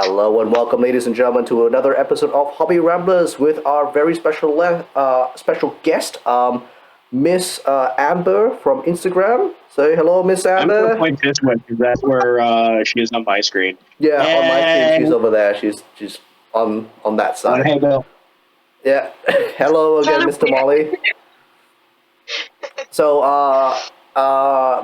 Hello and welcome, ladies and gentlemen, to another episode of Hobby Ramblers with our very special guest, Miss Amber from Instagram. Say hello, Miss I'm going to Amber. point this way because that's where she is on my screen. Yeah, on my screen, she's over there. She's on that side. Hey, Bill. Yeah. Hello again, Mr. Molly. So,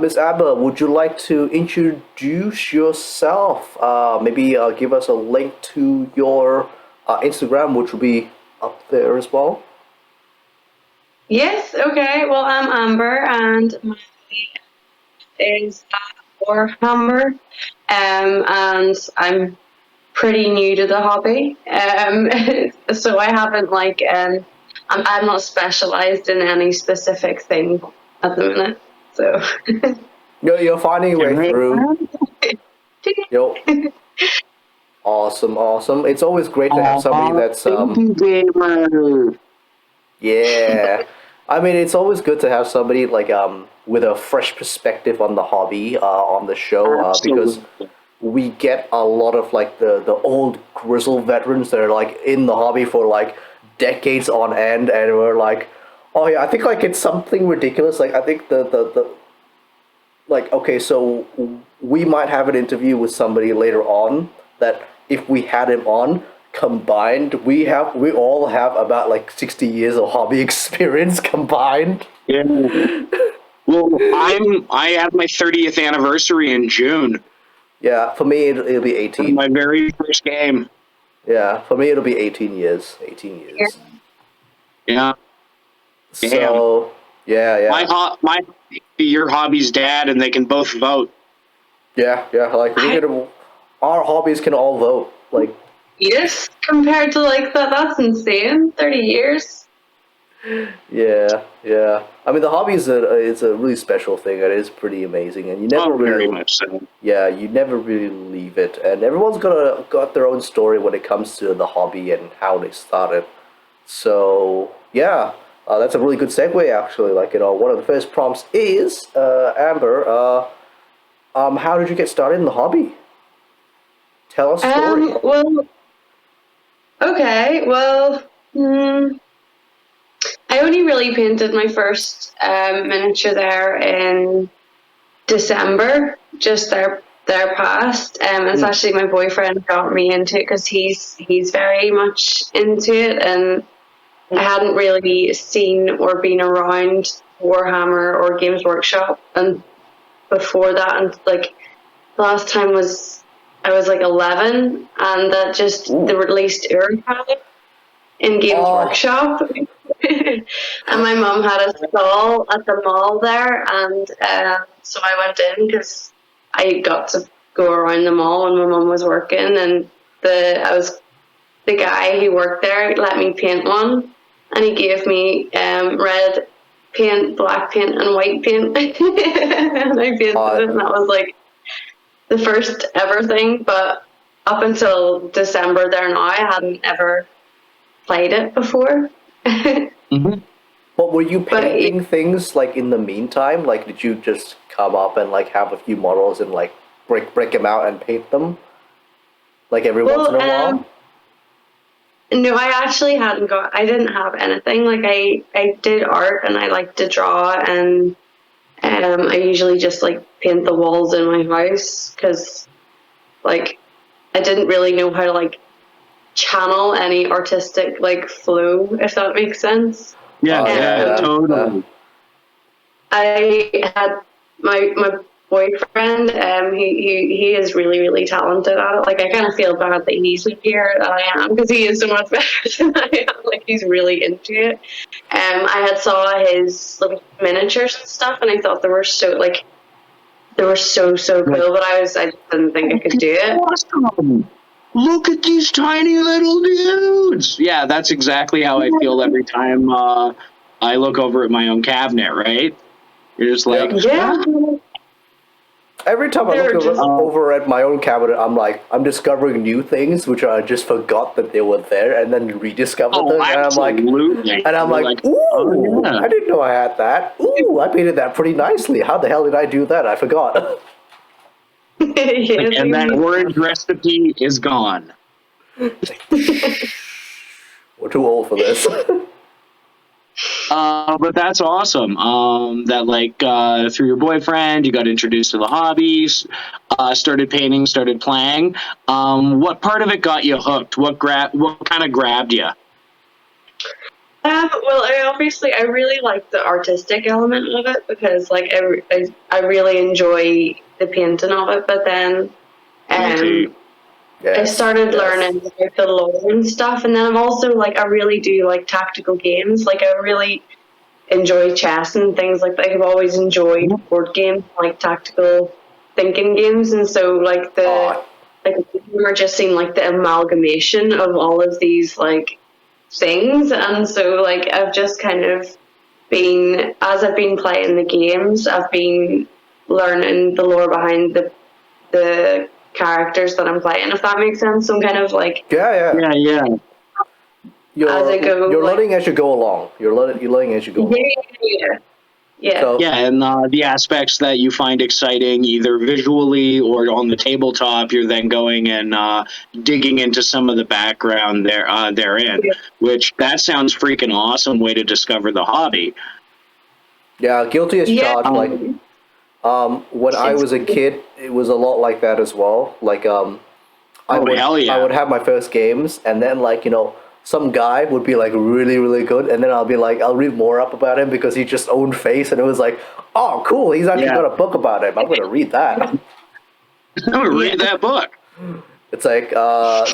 Miss Amber, would you like to introduce yourself? Maybe give us a link to your Instagram, which will be up there as well. Yes, okay. Well, I'm Amber, and my is Warhamber, and I'm pretty new to the hobby, so I haven't I'm not specialized in any specific thing at the minute. So You're finding your way through. Yo. Awesome. It's always great to have somebody that's yeah. I mean, it's always good to have somebody with a fresh perspective on the hobby on the show because we get a lot of the old grizzled veterans that are in the hobby for decades on end, and we're like, oh yeah, I think it's something ridiculous. I think the okay, so we might have an interview with somebody later on that if we had him on combined, we all have about 60 years of hobby experience combined. Yeah. Well, I have my 30th anniversary in June. Yeah, for me it'll be 18. My very first game. Yeah, for me it'll be 18 years. 18 years. Yeah. So yeah. Your hobby's dad, and they can both vote. Yeah. Our hobbies can all vote. yes, compared to that's insane. 30 years. Yeah. I mean, the hobby is a really special thing. It is pretty amazing, and you never very much so. Yeah, you never really leave it, and everyone's got their own story when it comes to the hobby and how they started. So yeah, that's a really good segue, actually. One of the first prompts is Amber. How did you get started in the hobby? Tell us a story. I only really painted my first miniature there in December, just there past. It's actually my boyfriend got me into it because he's very much into it, and I hadn't really seen or been around Warhammer or Games Workshop, and before that, and the last time I was 11, and that just they released Urquhart in Games Workshop. And my mum had a stall at the mall there, and so I went in because I got to go around the mall when my mum was working, and the guy who worked there let me paint one, and he gave me red paint, black paint, and white paint, and I painted it, and that was the first ever thing. But up until December there now, I hadn't ever played it before. Mm-hmm. But were you painting things in the meantime? Did you just come up and have a few models and break them out and paint them every once in a while? No, I actually I didn't have anything. I did art, and I like to draw, and I usually just paint the walls in my house because I didn't really know how to channel any artistic flow, if that makes sense. Yeah, totally. I had my boyfriend, he is really, really talented at it. I kind of feel bad that he's here than I am, because he is so much better than I am. He's really into it. I had saw his miniatures and stuff, and I thought they were so cool, but I just didn't think I could do it. Awesome. Look at these tiny little dudes. Yeah, that's exactly how I feel every time I look over at my own cabinet, right? You're just yeah. Every time I look over at my own cabinet, I'm discovering new things which I just forgot that they were there, and then rediscover them. Absolutely. And I'm like, ooh, I didn't know I had that. Ooh, I painted that pretty nicely. How the hell did I do that? I forgot. Yes, And that we- orange recipe is gone. We're too old for this. But that's awesome. That like through your boyfriend, you got introduced to the hobbies, started painting, started playing. What part of it got you hooked? What kind of grabbed you? well, I really like the artistic element of it because like I really enjoy the painting of it. But then Guilty. I Yes, started yes. learning about the lore and stuff, and then I'm also like I really do like tactical games. Like I really enjoy chess and things like that. I've always enjoyed board games, like tactical thinking games, and so like Aw, the humor just seemed like the amalgamation of all of these like things, and so like I've just kind of been as I've been playing the games, I've been learning the lore behind the characters that I'm playing, if that makes sense. So I'm kind of like yeah. Yeah. as I go, You're like, learning as you go along. You're learning as you go along. yeah. So, Yeah, and the aspects that you find exciting, either visually or on the tabletop, you're then going and digging into some of the background therein. Yeah. Which that sounds freaking awesome way to discover the hobby. yeah, guilty as Yeah. charged. Like, when I was a kid, it was a lot like that as well. Like, Oh, hell yeah. I would have my first games, and then like some guy would be like really really good, and then I'll be like I'll read more up about him because he just owned face, and it was like, oh cool, he's actually Yeah. got a book about him. I'm gonna read that. Read that book. It's like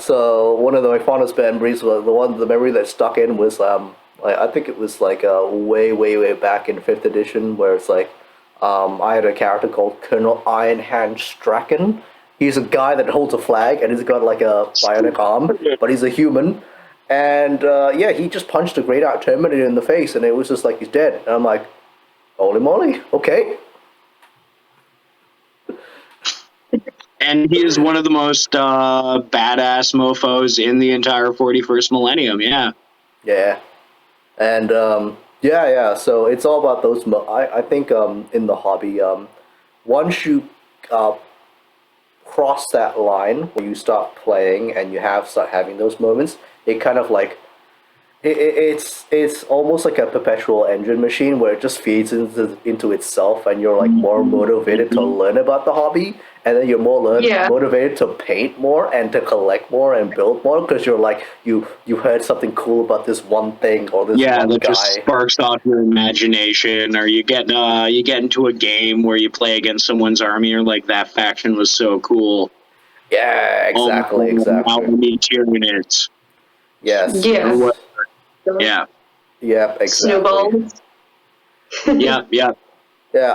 so one of my fondest memories was the memory that stuck in was like I think it was like way back in 5th edition where it's like I had a character called Colonel Iron Hand Strachan. He's a guy that holds a flag and he's got like a bionic arm, but he's a human. And yeah, he just punched a Great Out Terminator in the face, and it was just like he's dead. And I'm like, holy moly, okay. And he is one of the most badass mofos in the entire 41st millennium. Yeah. Yeah, and yeah. So it's all about those. I think in the hobby, once you cross that line where you start playing and you start having those moments, it kind of like it's almost like a perpetual engine machine where it just feeds into itself, and you're like more motivated to learn about the hobby, and then you're more Yeah. motivated to paint more and to collect more and build more because you're like you heard something cool about this one thing or this Yeah, one that guy. just sparks off your imagination, or you get into a game where you play against someone's army, or like that faction was so cool. Yeah, exactly. Now we need tier units. Yes. Yeah. Or what- Yeah, Yep. Exactly. Snowballs. yeah. Yeah.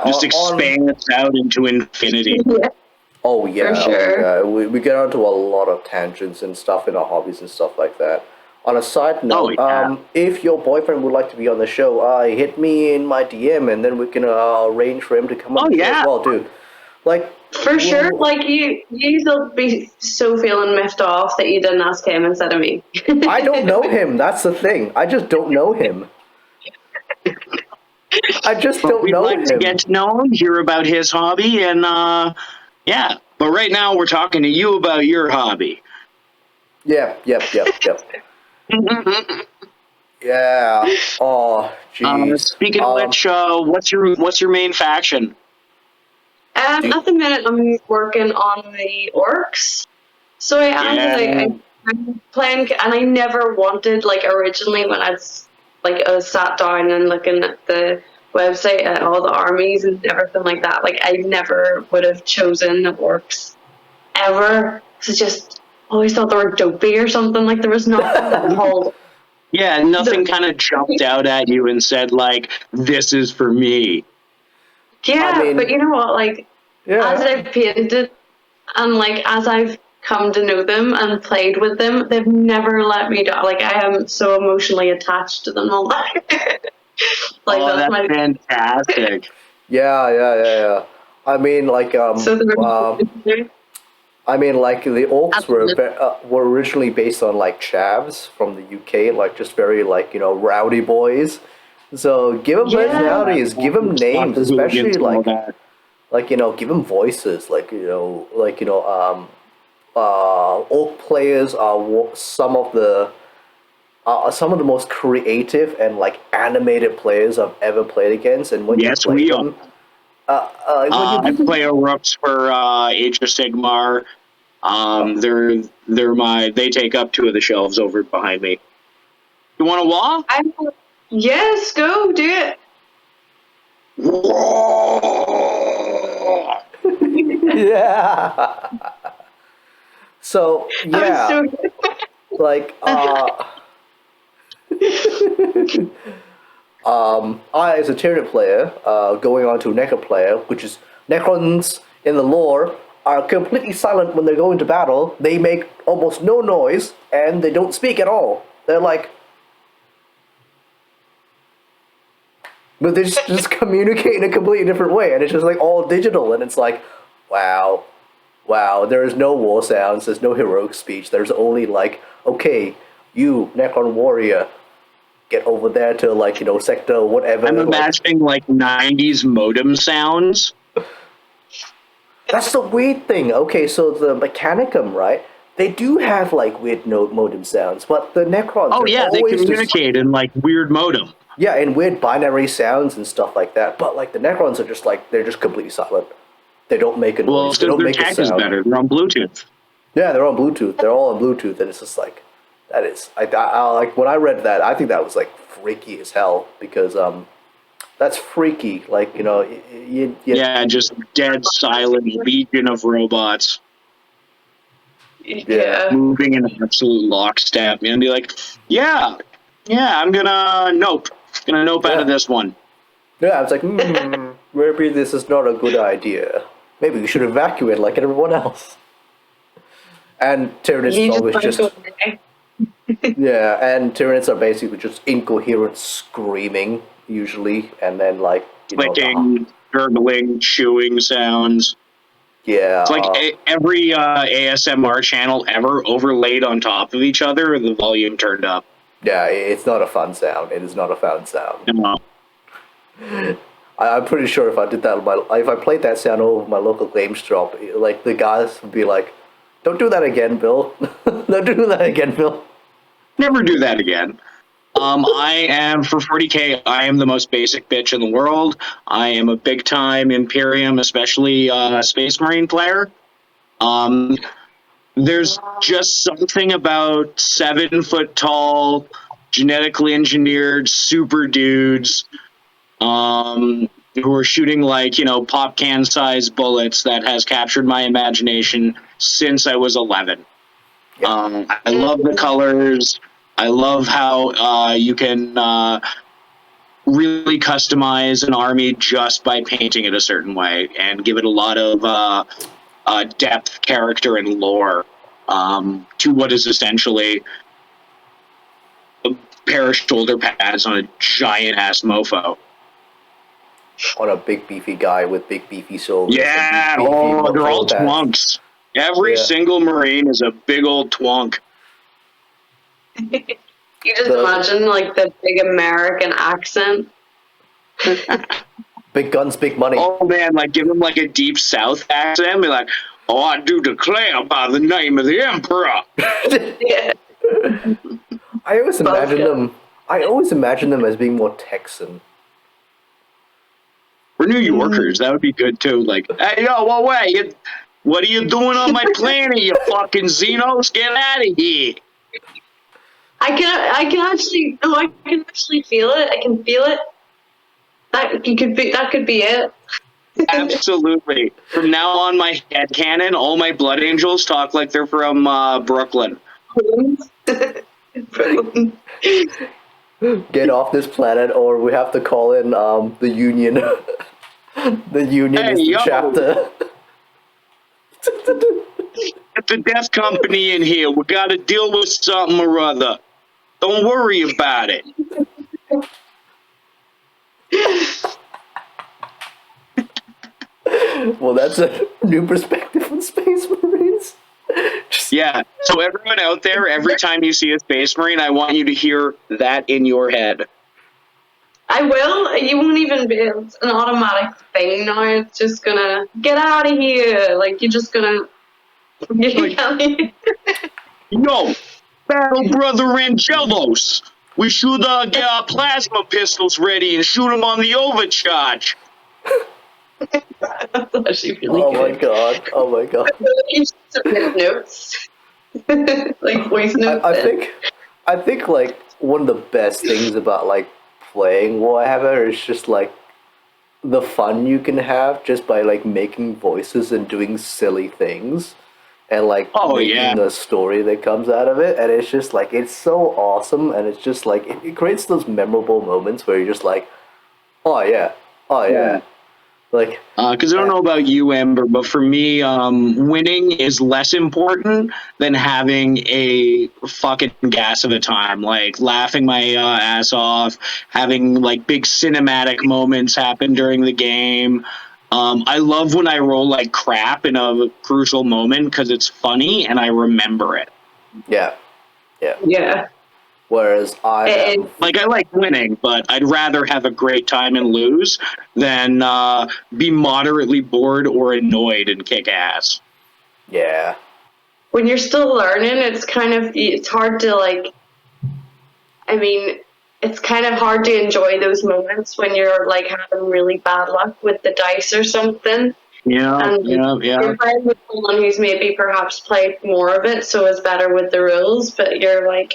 Just expands out into infinity. Yeah. Oh yeah, For sure. yeah. We get onto a lot of tangents and stuff in our hobbies and stuff like that. On a side note, yeah. if your boyfriend would like to be on the show, hit me in my DM and then we can arrange for him to come on the show yeah. as well, dude. Like For sure, like you'll be so feeling miffed off that you didn't ask him instead of me. I don't know him. That's the thing. I just don't know him. I just don't We'd know like him. to get to know him, hear about his hobby, and yeah. But right now, we're talking to you about your hobby. Yep. Yeah. Oh, jeez. Speaking of which, what's your main faction? At the minute, I'm working on the orcs. So I'm playing, and I never wanted, like, originally when I sat down and looking at the website at all the armies and everything like that, like, I never would have chosen the orcs ever. So just always thought they were dopey or something. Like, there was nothing called. Yeah, nothing kind of jumped out at you and said, like, this is for me. Yeah, I mean, but you know what? Like, as I've painted and like as I've come to know them and played with them, they've never let me down. Like, I am so emotionally attached to them all. Like, that's fantastic. Yeah. I mean, like, I mean, like the orcs were originally based on like chavs from the UK, like just very like rowdy boys. So give them personalities, give them names, especially like like give them voices, orc players are some of the most creative and like animated players I've ever played against, and when you Yes, play we are. them, when I you play a Rooks for Age of Sigmar. They take up two of the shelves over behind me. You want a wall? Yes, go do it. yeah. So yeah, So like I as a Tyranid player, going on to Necro player, which is Necrons in the lore are completely silent when they go into battle. They make almost no noise and they don't speak at all. They're like, but they just communicate in a completely different way, and it's just like all digital, and it's like, wow, wow. There is no war sounds. There's no heroic speech. There's only like, okay, you Necron warrior, get over there to sector whatever. I'm imagining like 90s modem sounds. That's the weird thing. Okay, so the Mechanicum, right? They do have like weird note modem sounds, but the Necrons Oh are yeah, they always communicate in like weird modem. yeah, and weird binary sounds and stuff like that. But like the Necrons are just like they're just completely silent. They don't make a noise. Well, They so don't their make a tech is sound. better. They're on Bluetooth. Yeah, they're on Bluetooth. They're all on Bluetooth, and it's just like that is. I like when I read that. I think that was like freaky as hell because that's freaky. Like Yeah, just dead silent legion of robots yeah. moving in an absolute lockstep. And be like, yeah, I'm gonna nope out of this one. Yeah, I was like, maybe this is not a good idea. Maybe we should evacuate like everyone else. And Tyranids You always just just yeah, and Tyranids are basically just incoherent screaming usually, and then like Clicking, gurgling, chewing sounds. yeah, It's like every ASMR channel ever overlaid on top of each other, and the volume turned up. yeah, it's not a fun sound. It is not a fun sound. No. I'm pretty sure if I did that, if I played that sound over my local game shop, like the guys would be like, "Don't do that again, Bill. Don't do that again, Bill." Never do that again. I am, for 40K, I am the most basic bitch in the world. I am a big time Imperium, especially Space Marine player. There's just something about 7 foot tall, genetically engineered super dudes who are shooting like, pop can size bullets that has captured my imagination since I was 11. I love the colors. I love how you can really customize an army just by painting it a certain way and give it a lot of depth, character, and lore to what is essentially a pair of shoulder pads on a giant ass mofo. On a big beefy guy with big beefy shoulders. Yeah, and big, beefy they're all shoulder pads. twunks. Every single Marine is a big old twunk. You just imagine like the big American accent. Big guns, big money. Oh man, like give them like a deep South accent, be like, "Oh, I do declare by the name of the Emperor." Yeah. I always imagine them as being more Texan. We're New Yorkers. That would be good too. Like, hey, yo, what are you doing on my planet, you fucking Xenos? Get out of here! I can actually feel it. I can feel it. That could be it. Absolutely. From now on, my headcanon, all my Blood Angels talk like they're from Brooklyn. Get off this planet, or we have to call in the Union. The Union is the chapter. Get the Death Company in here. We got to deal with something or other. Don't worry about it. Well, that's a new perspective on Space Marines. Yeah. So everyone out there, every time you see a Space Marine, I want you to hear that in your head. I will. You won't even be. It's an automatic thing now. It's just gonna get out of here. Like you're just gonna. You can't. Yo, battle brother Angelos. We should get our plasma pistols ready and shoot them on the overcharge. That's actually really Oh good. my god! Oh my god! You should submit notes, like voice notes. I think like one of the best things about like playing Warhammer is just like the fun you can have just by like making voices and doing silly things and like making a story that comes out of it, and it's just like it's so awesome, and it's just like it creates those memorable moments where you're just like, oh yeah, oh yeah. Like, because I don't know about you, Amber, but for me, winning is less important than having a fucking gas of a time. Like laughing my ass off, having like big cinematic moments happen during the game. I love when I roll like crap in a crucial moment because it's funny and I remember it. yeah, Yeah. Whereas I like winning, but I'd rather have a great time and lose than be moderately bored or annoyed and kick ass. yeah. When you're still learning, it's hard to like. I mean, it's kind of hard to enjoy those moments when you're like having really bad luck with the dice or something. Yeah. You're playing with someone who's maybe perhaps played more of it, so is better with the rules, but you're like,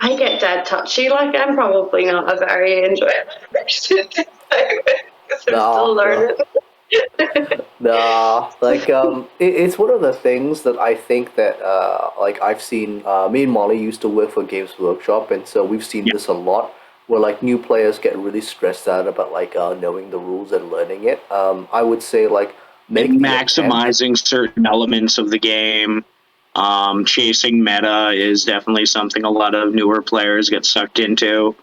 I get dead touchy. Like, I'm probably not a very enjoyable person because I'm still learning. Nah, like it's one of the things that I think that like I've seen. Me and Molly used to work for Games Workshop, and so we've seen this a lot. Where like new players get really stressed out about like knowing the rules and learning it. I would say like maximizing certain elements of the game. Chasing meta is definitely something a lot of newer players get sucked into.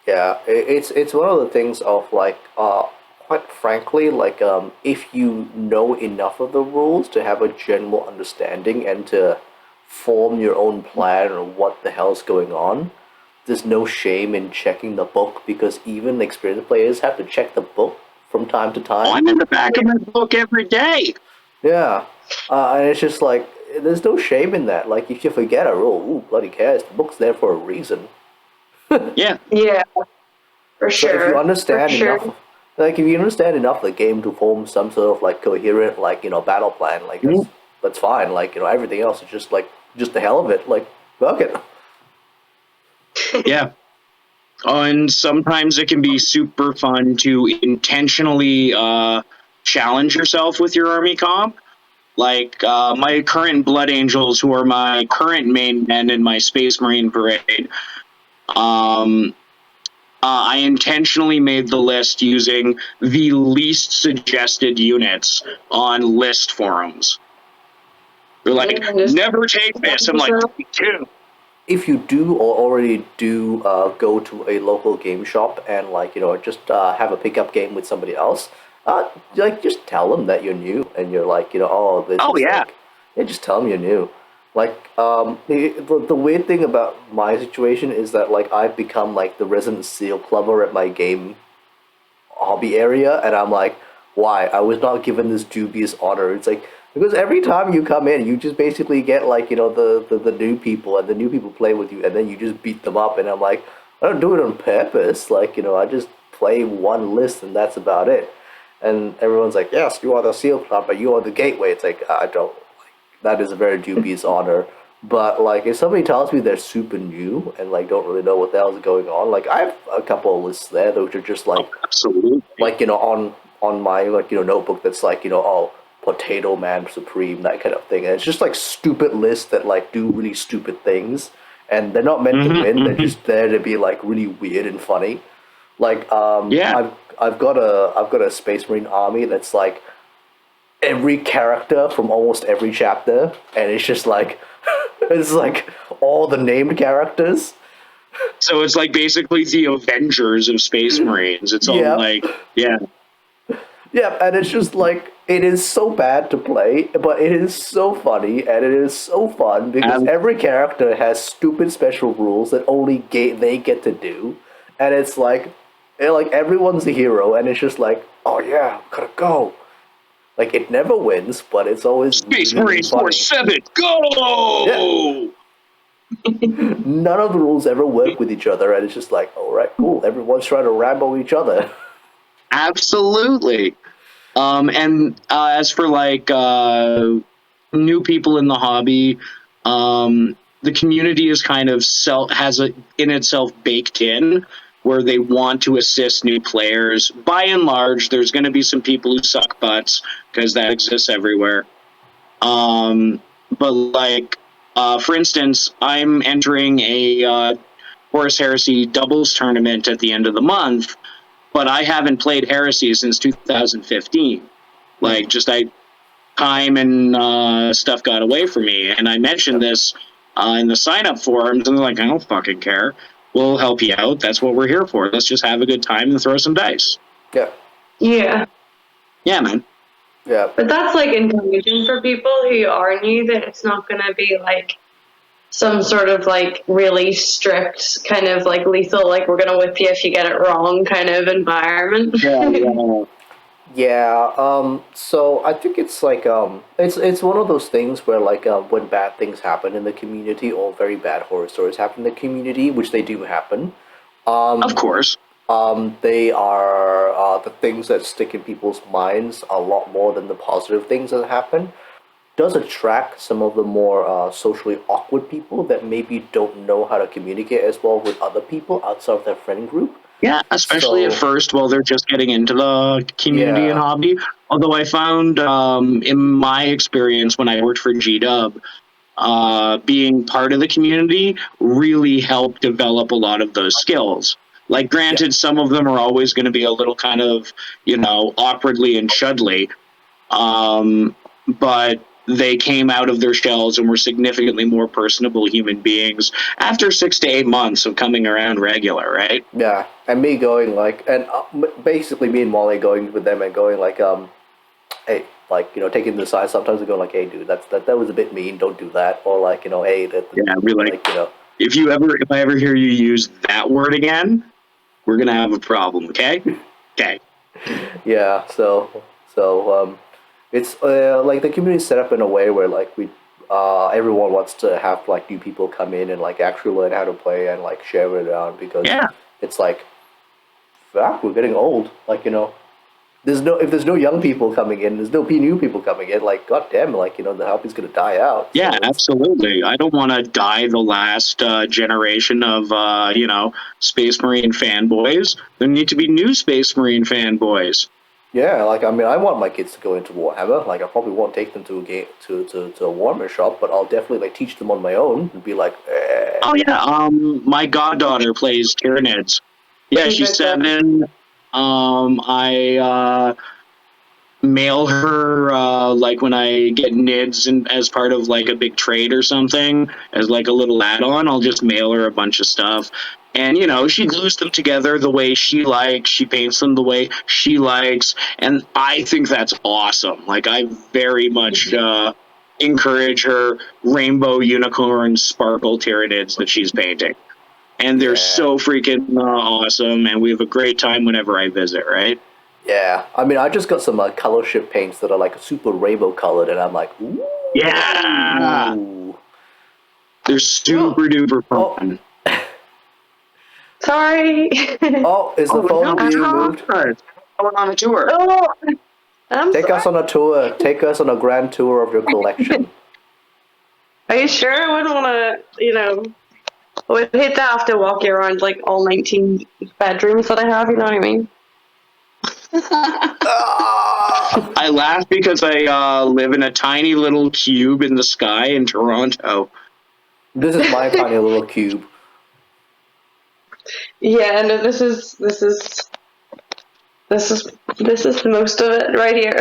Yeah, it's one of the things of like quite frankly like if you know enough of the rules to have a general understanding and to form your own plan or what the hell's going on, there's no shame in checking the book because even experienced players have to check the book from time to time. I'm in the back of my book every day. Yeah, and it's just like there's no shame in that. Like if you forget a rule, ooh, bloody cares. The book's there for a reason. Yeah, for sure. So if you understand enough, like if you understand enough of the game to form some sort of like coherent, like battle plan, like that's fine. Like everything else is just like just the hell of it. Like fuck it. Yeah. Oh, and sometimes it can be super fun to intentionally challenge yourself with your army comp. Like my current Blood Angels, who are my current main men in my Space Marine parade, I intentionally made the list using the least suggested units on list forums. They're like, never take this. I'm like, two. If you do or already do go to a local game shop and like just have a pickup game with somebody else, like just tell them that you're new and you're like oh this is yeah. like, yeah, just tell them you're new. Like the weird thing about my situation is that like I've become like the resident seal clubber at my game hobby area, and I'm like, why? I was not given this dubious honor. It's like because every time you come in, you just basically get like the new people, and the new people play with you, and then you just beat them up. And I'm like, I don't do it on purpose. Like I just play one list, and that's about it. And everyone's like, yes, you are the seal club, but you are the gateway. It's like I don't. Like, that is a very dubious honor. But like, if somebody tells me they're super new and like don't really know what the hell is going on, like I have a couple of lists there which are just like, absolutely, like on my like notebook that's like oh, Potato Man Supreme, that kind of thing. And it's just like stupid lists that like do really stupid things, and they're not meant to win. They're just there to be like really weird and funny. Like I've got a Space Marine army that's like every character from almost every chapter, and it's just like it's like all the named characters. So it's like basically the Avengers of Space Marines. It's all like yeah, and it's just like it is so bad to play, but it is so funny and it is so fun because every character has stupid special rules that only they get to do, and it's like And like everyone's the hero, and it's just like, oh yeah, gotta go. Like it never wins, but it's always Space really Marines funny. 47, go! None of the rules ever work with each other, and it's just like, all right, cool. Everyone's trying to Rambo each other. Absolutely. And as for like new people in the hobby, the community is kind of has a in itself baked in where they want to assist new players. By and large, there's going to be some people who suck butts because that exists everywhere. But like, for instance, I'm entering a Horus Heresy doubles tournament at the end of the month, but I haven't played Heresy since 2015. Like, just time and stuff got away from me. And I mentioned this in the sign-up forums, and they're like, I don't fucking care. We'll help you out. That's what we're here for. Let's just have a good time and throw some dice. Yeah. Yeah. Yeah, man. Yeah. But that's like encouraging for people who are new, that it's not going to be like some sort of like really strict kind of like lethal, like we're going to whip you if you get it wrong kind of environment. Yeah, so I think it's like it's one of those things where like when bad things happen in the community or very bad horror stories happen in the community, which they do happen, Of course. they are the things that stick in people's minds a lot more than the positive things that happen. Does attract some of the more socially awkward people that maybe don't know how to communicate as well with other people outside of their friend group. Yeah, especially at first while they're just getting into the community and hobby. Although I found in my experience when I worked for GW, being part of the community really helped develop a lot of those skills. Like, granted, some of them are always going to be a little kind of, awkwardly and shudly, but they came out of their shells and were significantly more personable human beings after 6 to 8 months of coming around regular, right? Yeah, and me going like, and basically me and Molly going with them and going like, hey, like taking them aside sometimes and going like, hey, dude, that was a bit mean. Don't do that. Or like, hey, be like if I ever hear you use that word again, we're gonna have a problem. Okay. Okay. Yeah. So it's like the community set up in a way where like everyone wants to have like new people come in and like actually learn how to play and like share it around because it's like, fuck, we're getting old. Like if there's no young people coming in, there's no new people coming in. Like, goddamn, like the hobby's gonna die out. Yeah, so absolutely. I don't want to die the last generation of Space Marine fanboys. There need to be new Space Marine fanboys. Yeah, like I mean, I want my kids to go into Warhammer. Like, I probably won't take them to a game to a Warhammer shop, but I'll definitely like teach them on my own and be like, Oh yeah, my goddaughter plays Tyranids. Yeah, she's 7. I mail her like when I get NIDS and as part of like a big trade or something as like a little add-on. I'll just mail her a bunch of stuff, and she glues them together the way she likes. She paints them the way she likes, and I think that's awesome. Like, I very much encourage her rainbow unicorn sparkle Tyranids that she's painting. And they're so freaking awesome, and we have a great time whenever I visit, right? yeah. I mean, I just got some color ship paints that are like super rainbow colored, and I'm like, ooh. Yeah! They're super duper fun. Sorry. Oh, is the phone being moved? Going on a tour. Oh, Take us on a tour. Take us on a grand tour of your collection. Are you sure? I wouldn't want to, I would hate to have to walk you around like all 19 bedrooms that I have, you know what I mean? I laugh because I live in a tiny little cube in the sky in Toronto. This is my tiny little cube. Yeah, no, this is most of it right here.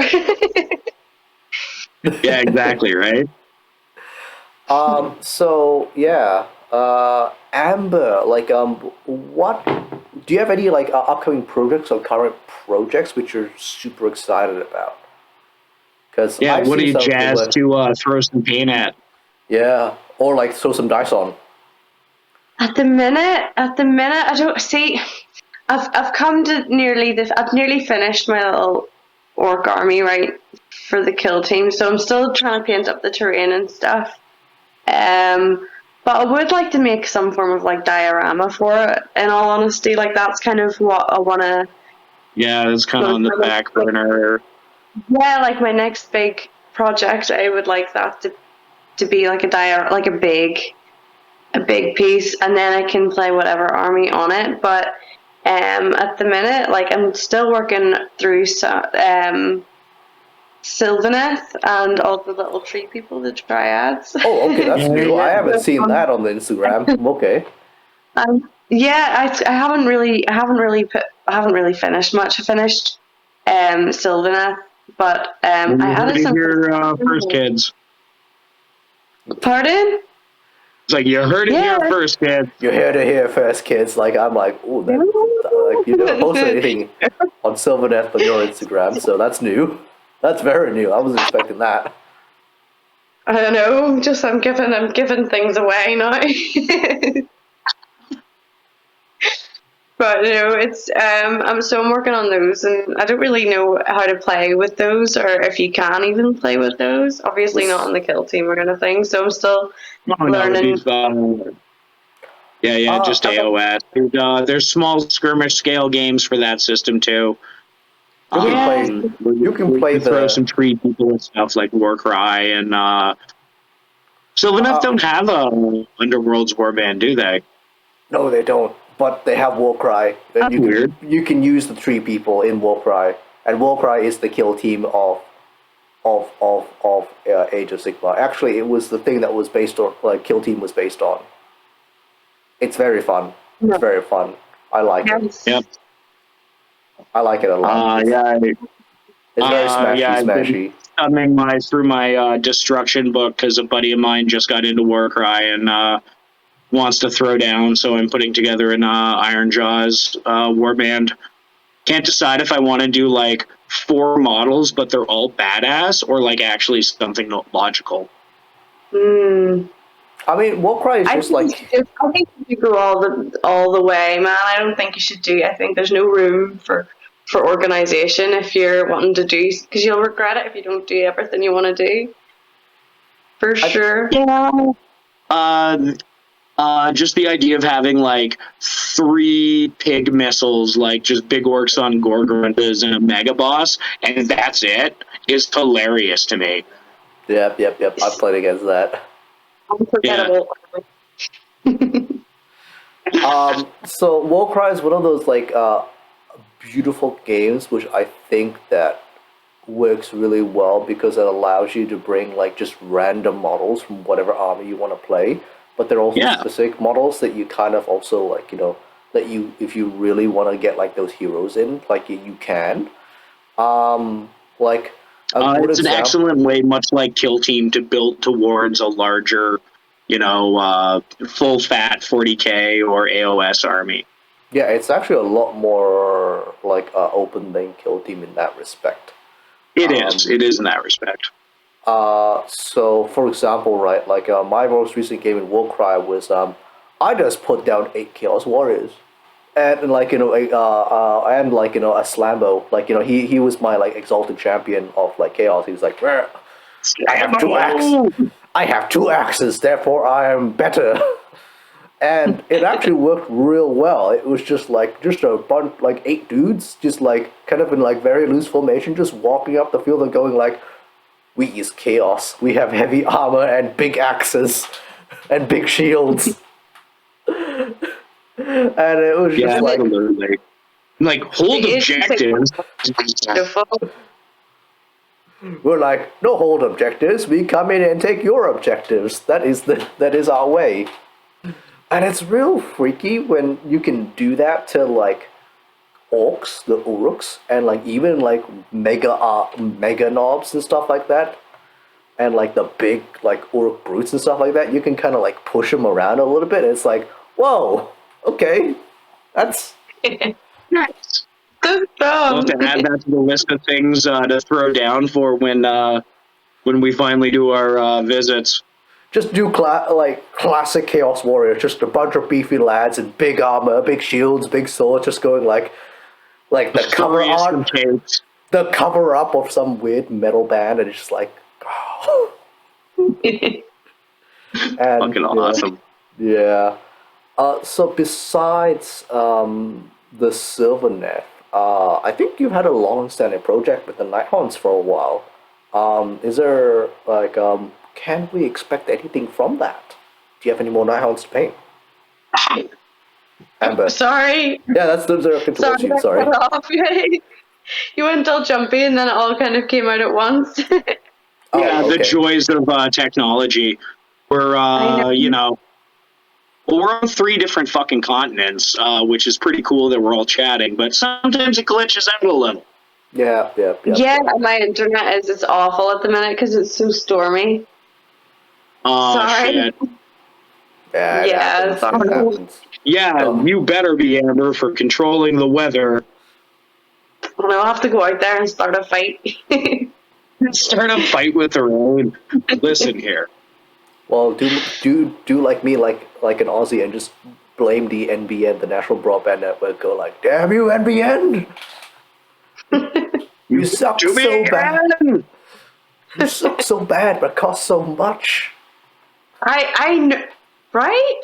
Yeah, exactly, right? So yeah. Amber, like, what do you have any like upcoming projects or current projects which you're super excited about? Because what are you jazzed to throw some paint at? Yeah, or like throw some dice on. At the minute, I don't see. I've come to I've nearly finished my little orc army, right, for the kill team. So I'm still trying to paint up the terrain and stuff. But I would like to make some form of like diorama for it. In all honesty, like that's kind of what I want to. Yeah, it's kind of on the back burner. Yeah, like my next big project, I would like that to be like a big piece, and then I can play whatever army on it. But at the minute, like I'm still working through Sylvaneth and all the little tree people, the dryads. Oh, okay, that's new. I haven't seen that on the Instagram. Okay. Yeah, I haven't really finished much. I finished Sylvaneth, but I added some. Your first kids. Pardon? It's like you heard it here first, kids. You heard it here first, kids. Like I'm like, oh, like you never posted anything on Sylvaneth on your Instagram, so that's new. That's very new. I wasn't expecting that. I don't know. Just I'm giving things away now. But it's I'm working on those, and I don't really know how to play with those, or if you can even play with those. Obviously not on the kill team or anything. So I'm still learning. Just AOS. There's small skirmish scale games for that system too. You can play throw some tree people and stuff like Warcry and Sylvaneth don't have a Underworld's Warband, do they? No, they don't. But they have Warcry. That's weird. You can use the tree people in Warcry, and Warcry is the kill team of Age of Sigmar. Actually, it was the thing that was based on, like, kill team was based on. It's very fun. It's very fun. I like it. Yep. I like it a lot. It's very smashy. Thumbing through my destruction book because a buddy of mine just got into Warcry and wants to throw down, so I'm putting together an Iron Jaws warband. Can't decide if I want to do like 4 models, but they're all badass, or like actually something logical. I mean, Warcry is just like. I think you should go all the way, man. I don't think you should do. I think there's no room for organization if you're wanting to do, because you'll regret it if you don't do everything you want to do. For sure. Yeah. Just the idea of having like 3 pig missiles, like just big orcs on Gorgontas and a mega boss, and that's it, is hilarious to me. Yep. I've played against that. Unforgettable. So Warcry is one of those like beautiful games which I think that works really well because it allows you to bring like just random models from whatever army you want to play, but they're also specific models that you kind of also like, that you, if you really want to get like those heroes in, like you can. It's an excellent way, much like Kill Team, to build towards a larger, full fat 40k or AOS army. Yeah, it's actually a lot more like open than Kill Team in that respect. It is in that respect. So, for example, right, like my most recent game in Warcry was I just put down 8 Chaos Warriors, and a Slambo, like he was my like exalted champion of like Chaos. He was like, I have 2 axes, therefore I am better. And it actually worked real well. It was just a bunch, like 8 dudes, just like kind of in like very loose formation, just walking up the field and going like, we use chaos. We have heavy armor and big axes and big shields. And it was just like hold objectives. We're like, no hold objectives. We come in and take your objectives. That is our way. And it's real freaky when you can do that to like orcs, the uruks, and like even like mega knobs and stuff like that, and like the big like uruk brutes and stuff like that. You can kind of like push them around a little bit. And it's like, whoa, okay, that's nice. We'll have to add that to the list of things to throw down for when we finally do our visits. just do classic Chaos Warrior, just a bunch of beefy lads in big armor, big shields, big swords, just going like the cover Furious art, and Chaos. the cover up of some weird metal band, and it's just like, oh. And, Fucking awesome. Yeah. So besides the Sylvaneth, I think you've had a long-standing project with the Nighthawks for a while. Is there can we expect anything from that? Do you have any more Nighthawks to paint? Amber. Sorry. Yeah, that's directed towards you. Sorry. I cut off. You went all jumpy, and then it all kind of came out at once. Oh, Yeah, the okay. joys of technology. We're, well, we're on 3 different fucking continents, which is pretty cool that we're all chatting, but sometimes it glitches out a little. Yeah. Yeah, my internet is awful at the minute because it's so stormy. Oh, Sorry. shit. Yeah, it happens. sorry. It happens. Yeah, you better be, Amber, for controlling the weather. And I'll have to go out there and start a fight. Start a fight with the rain. Listen here. Well, do like me, like an Aussie, and just blame the NBN, the National Broadband Network. Go like, damn you, NBN! You suck To so be bad. again. You suck so bad, but cost so much. I know, right?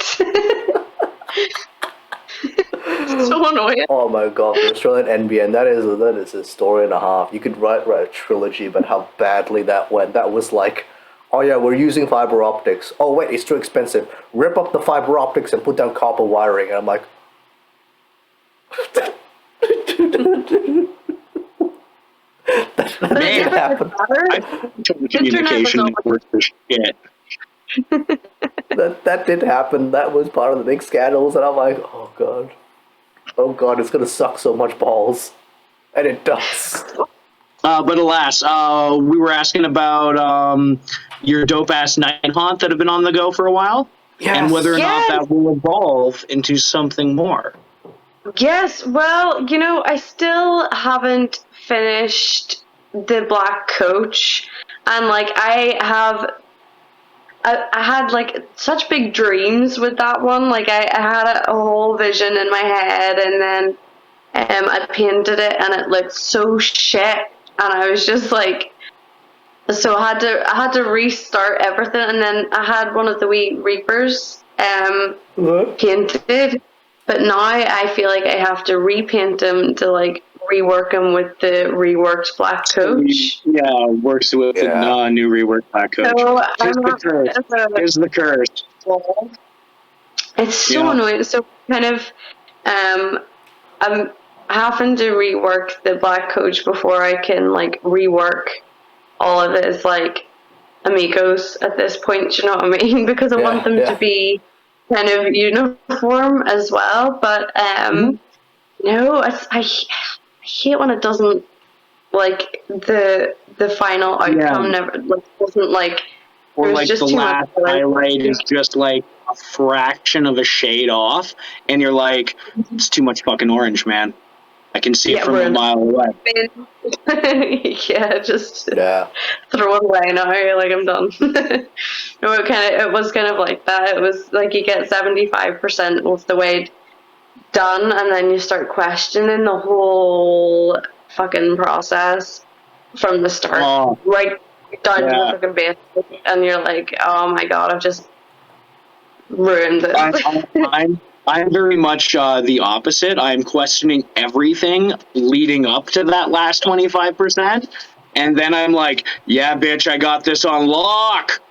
So annoying. Oh my god, the Australian NBN, that is a story and a half. You could write a trilogy about how badly that went. That was like, oh yeah, we're using fiber optics. Oh wait, it's too expensive. Rip up the fiber optics and put down copper wiring. And I'm like, that didn't happen. Communication network for shit. That did happen. That was part of the big scandals, and I'm like, oh god, it's gonna suck so much balls, and it does. But alas, we were asking about your dope-ass Nighthaunt that have been on the go for a while, and whether or not that will evolve into something more. Yes, well, I still haven't finished the Black Coach, and I had like such big dreams with that one. Like I had a whole vision in my head, and then I painted it, and it looked so shit, and I was just like, so I had to restart everything, and then I had one of the wee Reapers painted, but now I feel like I have to repaint them to like rework them with the reworked Black Coach. Yeah, works with the new reworked Black Coach. So Here's the curse. It's so annoying. So kind of, I'm having to rework the Black Coach before I can like rework all of it as like amigos at this point. You know what I mean? Because I want them to be kind of uniform as well. But no, I hate when it doesn't, like the final outcome never wasn't like, or like just the last highlight is just like a fraction of a shade off, and you're like, it's too much fucking orange, man. I can see it from a mile away. Just throw it away now. Like, I'm done. It was kind of like that. It was like you get 75% of the way done, and then you start questioning the whole fucking process from the start, right down to the fucking base, and you're like, oh my god, I've just ruined it. I'm very much the opposite. I'm questioning everything leading up to that last 25%, and then I'm like, yeah, bitch, I got this on lock,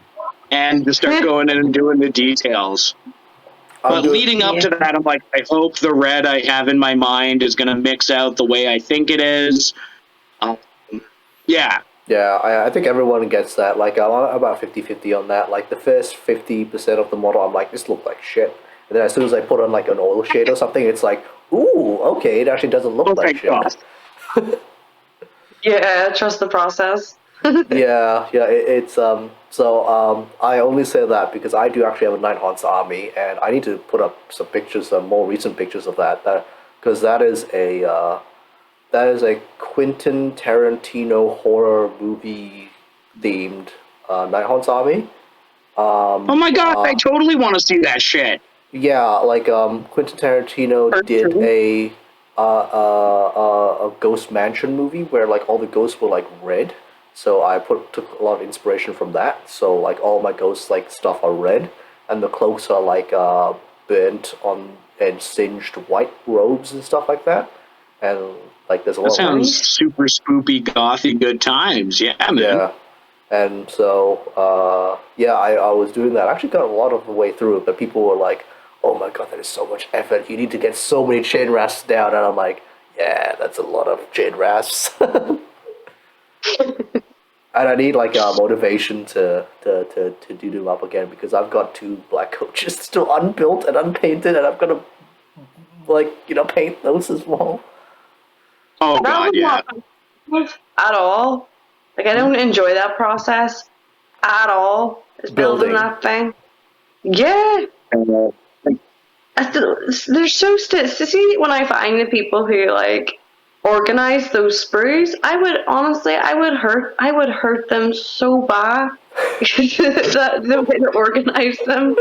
and just start going in and doing the details. But leading up to that, I'm like, I hope the red I have in my mind is going to mix out the way I think it is. Yeah, I think everyone gets that. Like, I'm about 50-50 on that. Like, the first 50% of the model, I'm like, this looks like shit. And then as soon as I put on, like, an oil shade or something, it's like, ooh, okay, it actually doesn't look like shit. Yeah, trust the process. It's, I only say that because I do actually have a Nighthaunt's army, and I need to put up some pictures, more recent pictures of that, because that is a Quentin Tarantino horror movie themed Nighthaunt's army. Oh my god, I totally want to see that shit. Yeah, like Quentin Tarantino did a Ghost Mansion movie where like all the ghosts were like red. So I took a lot of inspiration from that. So like all my ghosts like stuff are red, and the cloaks are like burnt on and singed white robes and stuff like that. And like there's a That lot of sounds super spoopy, gothy, good times. Yeah, man. yeah. And so, yeah, I was doing that. I actually got a lot of the way through it, but people were like, oh my god, that is so much effort. You need to get so many chain rasps down. And I'm like, yeah, that's a lot of chain rasps. And I need like motivation to do them up again because I've got two black coaches still unbuilt and unpainted, and I'm gonna like paint those as well. Oh That god, was yeah. not at all. Like I don't enjoy that process at all. Is building Building. that thing. Yeah. They're so see when I find the people who like organize those sprues, I would hurt them so bad. The way to organize them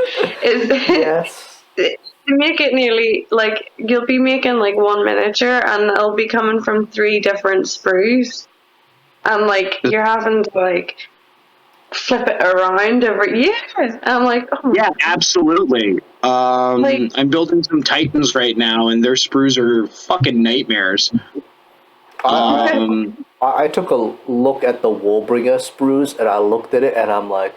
is Yes. to make it nearly like you'll be making like one miniature and it'll be coming from three different sprues, and like you're having to like flip it around every year. And I'm like, oh Yeah, absolutely. Like- I'm building some Titans right now, and their sprues are fucking nightmares. I took a look at the Warbringer sprues and I looked at it and I'm like,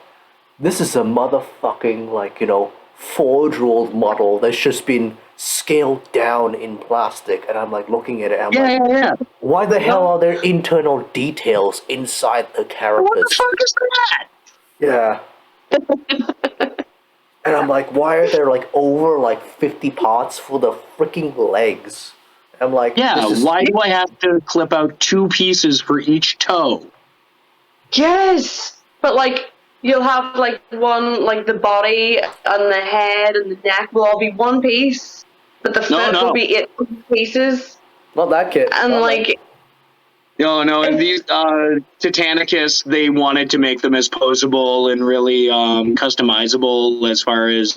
this is a motherfucking like 4-year-old model that's just been scaled down in plastic, and I'm like looking at it and I'm like, Yeah. why the hell are there internal details inside the What the carapace? fuck is that? Yeah. And I'm like, why are there like over like 50 parts for the freaking legs? I'm like, Yeah, this is why do I have to clip out 2 pieces for each toe? yes, but like you'll have like one, like the body and the head and the neck will all be one piece, but the foot will be 8 pieces, not that kid. and Not like No, and these Titanicus, they wanted to make them as posable and really customizable as far as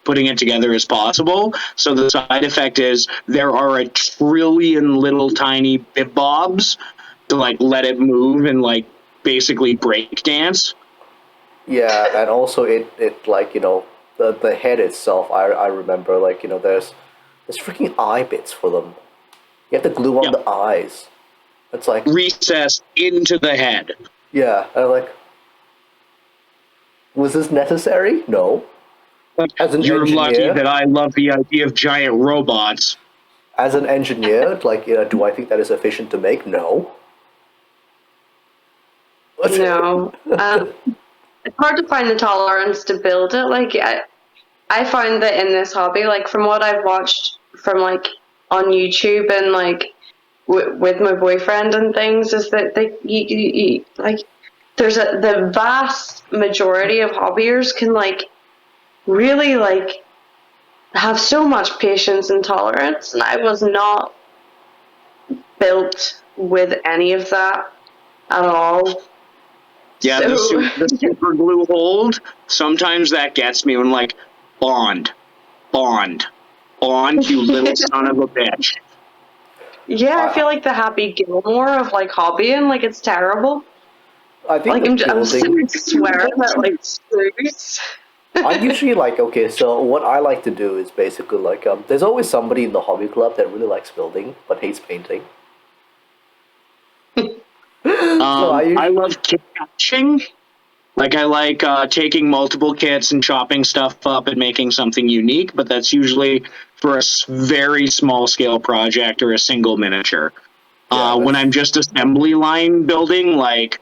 putting it together as possible. So the side effect is there are a trillion little tiny bit bobs to like let it move and like basically break dance. Yeah, and also it like the head itself. I remember like there's freaking eye bits for them. You have to glue on Yeah. the eyes. It's like Recessed into the head. yeah, and I'm like, was this necessary? No. As an You're lucky engineer, that I love the idea of giant robots. as an engineer, like do I think that is efficient to make? No. no, it's hard to find the tolerance to build it. Like I find that in this hobby, like from what I've watched from like on YouTube and like with my boyfriend and things, is that like there's the vast majority of hobbyers can like really like have so much patience and tolerance, and I was not built with any of that at all. Yeah, So- the super glue hold, sometimes that gets me when like, Bond, you little son of a bitch. Yeah, I feel like the Happy Gilmore of like hobbying, like it's terrible. I think Like the I'm building. swearing at like screws. I usually like okay. So what I like to do is basically like there's always somebody in the hobby club that really likes building but hates painting. I love kit matching. Like I like taking multiple kits and chopping stuff up and making something unique, but that's usually for a very small scale project or a single miniature. When I'm just assembly line building, like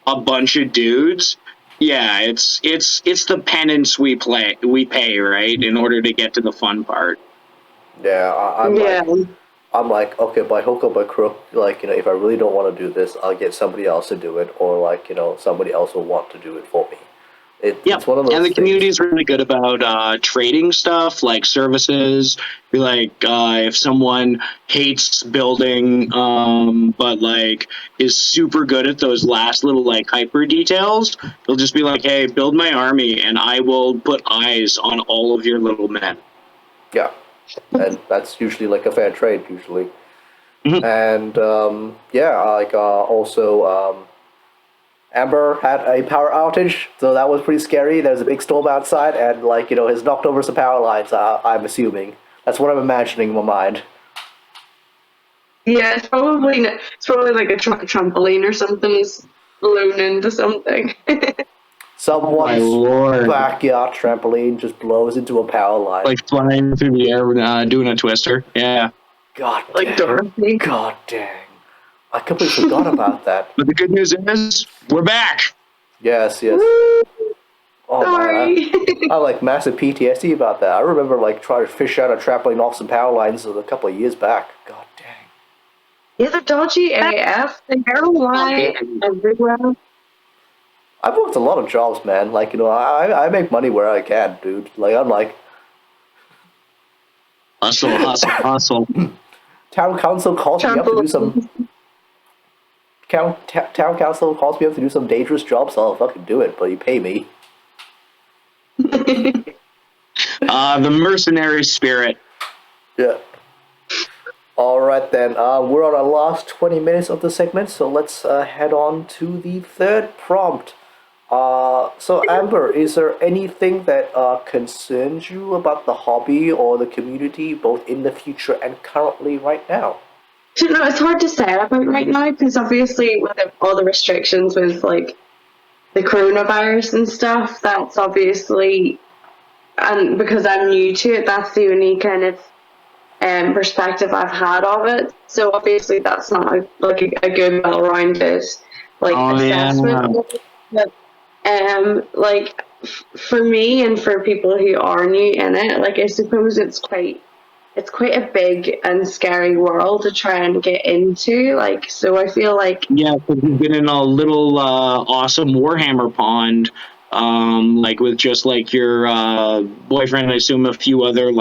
a bunch of dudes, yeah, it's the penance we pay, right, in order to get to the fun part. Yeah, I'm like, okay, by hook or by crook, like, if I really don't want to do this, I'll get somebody else to do it, or like, somebody else will want to do it for me. It's one of those and the things. community is really good about trading stuff like services. Like if someone hates building, but like is super good at those last little like hyper details, they'll just be like, "Hey, build my army, and I will put eyes on all of your little men." Yeah, and that's usually like a fair trade usually. Mhm. And also Amber had a power outage, so that was pretty scary. There's a big storm outside, and has knocked over some power lines. I'm assuming that's what I'm imagining in my mind. Yeah, it's probably like a trampoline or something is blown into something. Oh my Someone's lord! backyard trampoline just blows into a power line. Like flying through the air, doing a twister. Yeah. God Like dang. Dorothy. God dang. I completely forgot about that. But the good news is we're back. Yes, yes. Woo! Oh man, Sorry. I like massive PTSD about that. I remember like trying to fish out a trampoline off some power lines a couple of years back. God dang. Yeah, they're dodgy AF. They go flying everywhere. I've worked a lot of jobs, man. I make money where I can, dude. I'm like, Hustle, hustle, hustle. town council calls me up to do some town council calls me up to do some dangerous jobs. I'll fucking do it, but you pay me. The mercenary spirit. Yeah. All right then. We're on our last 20 minutes of the segment, so let's head on to the third prompt. So Amber, is there anything that concerns you about the hobby or the community, both in the future and currently right now? So, no, it's hard to say about right now because obviously with all the restrictions with like the coronavirus and stuff, that's obviously, and because I'm new to it, that's the only kind of perspective I've had of it. So obviously that's not a good well-rounded assessment. But for me and for people who are new in it, I suppose it's quite a big and scary world to try and get into. So I feel like Yeah, because you've been in a little awesome Warhammer pond, with just like your boyfriend, I assume a few other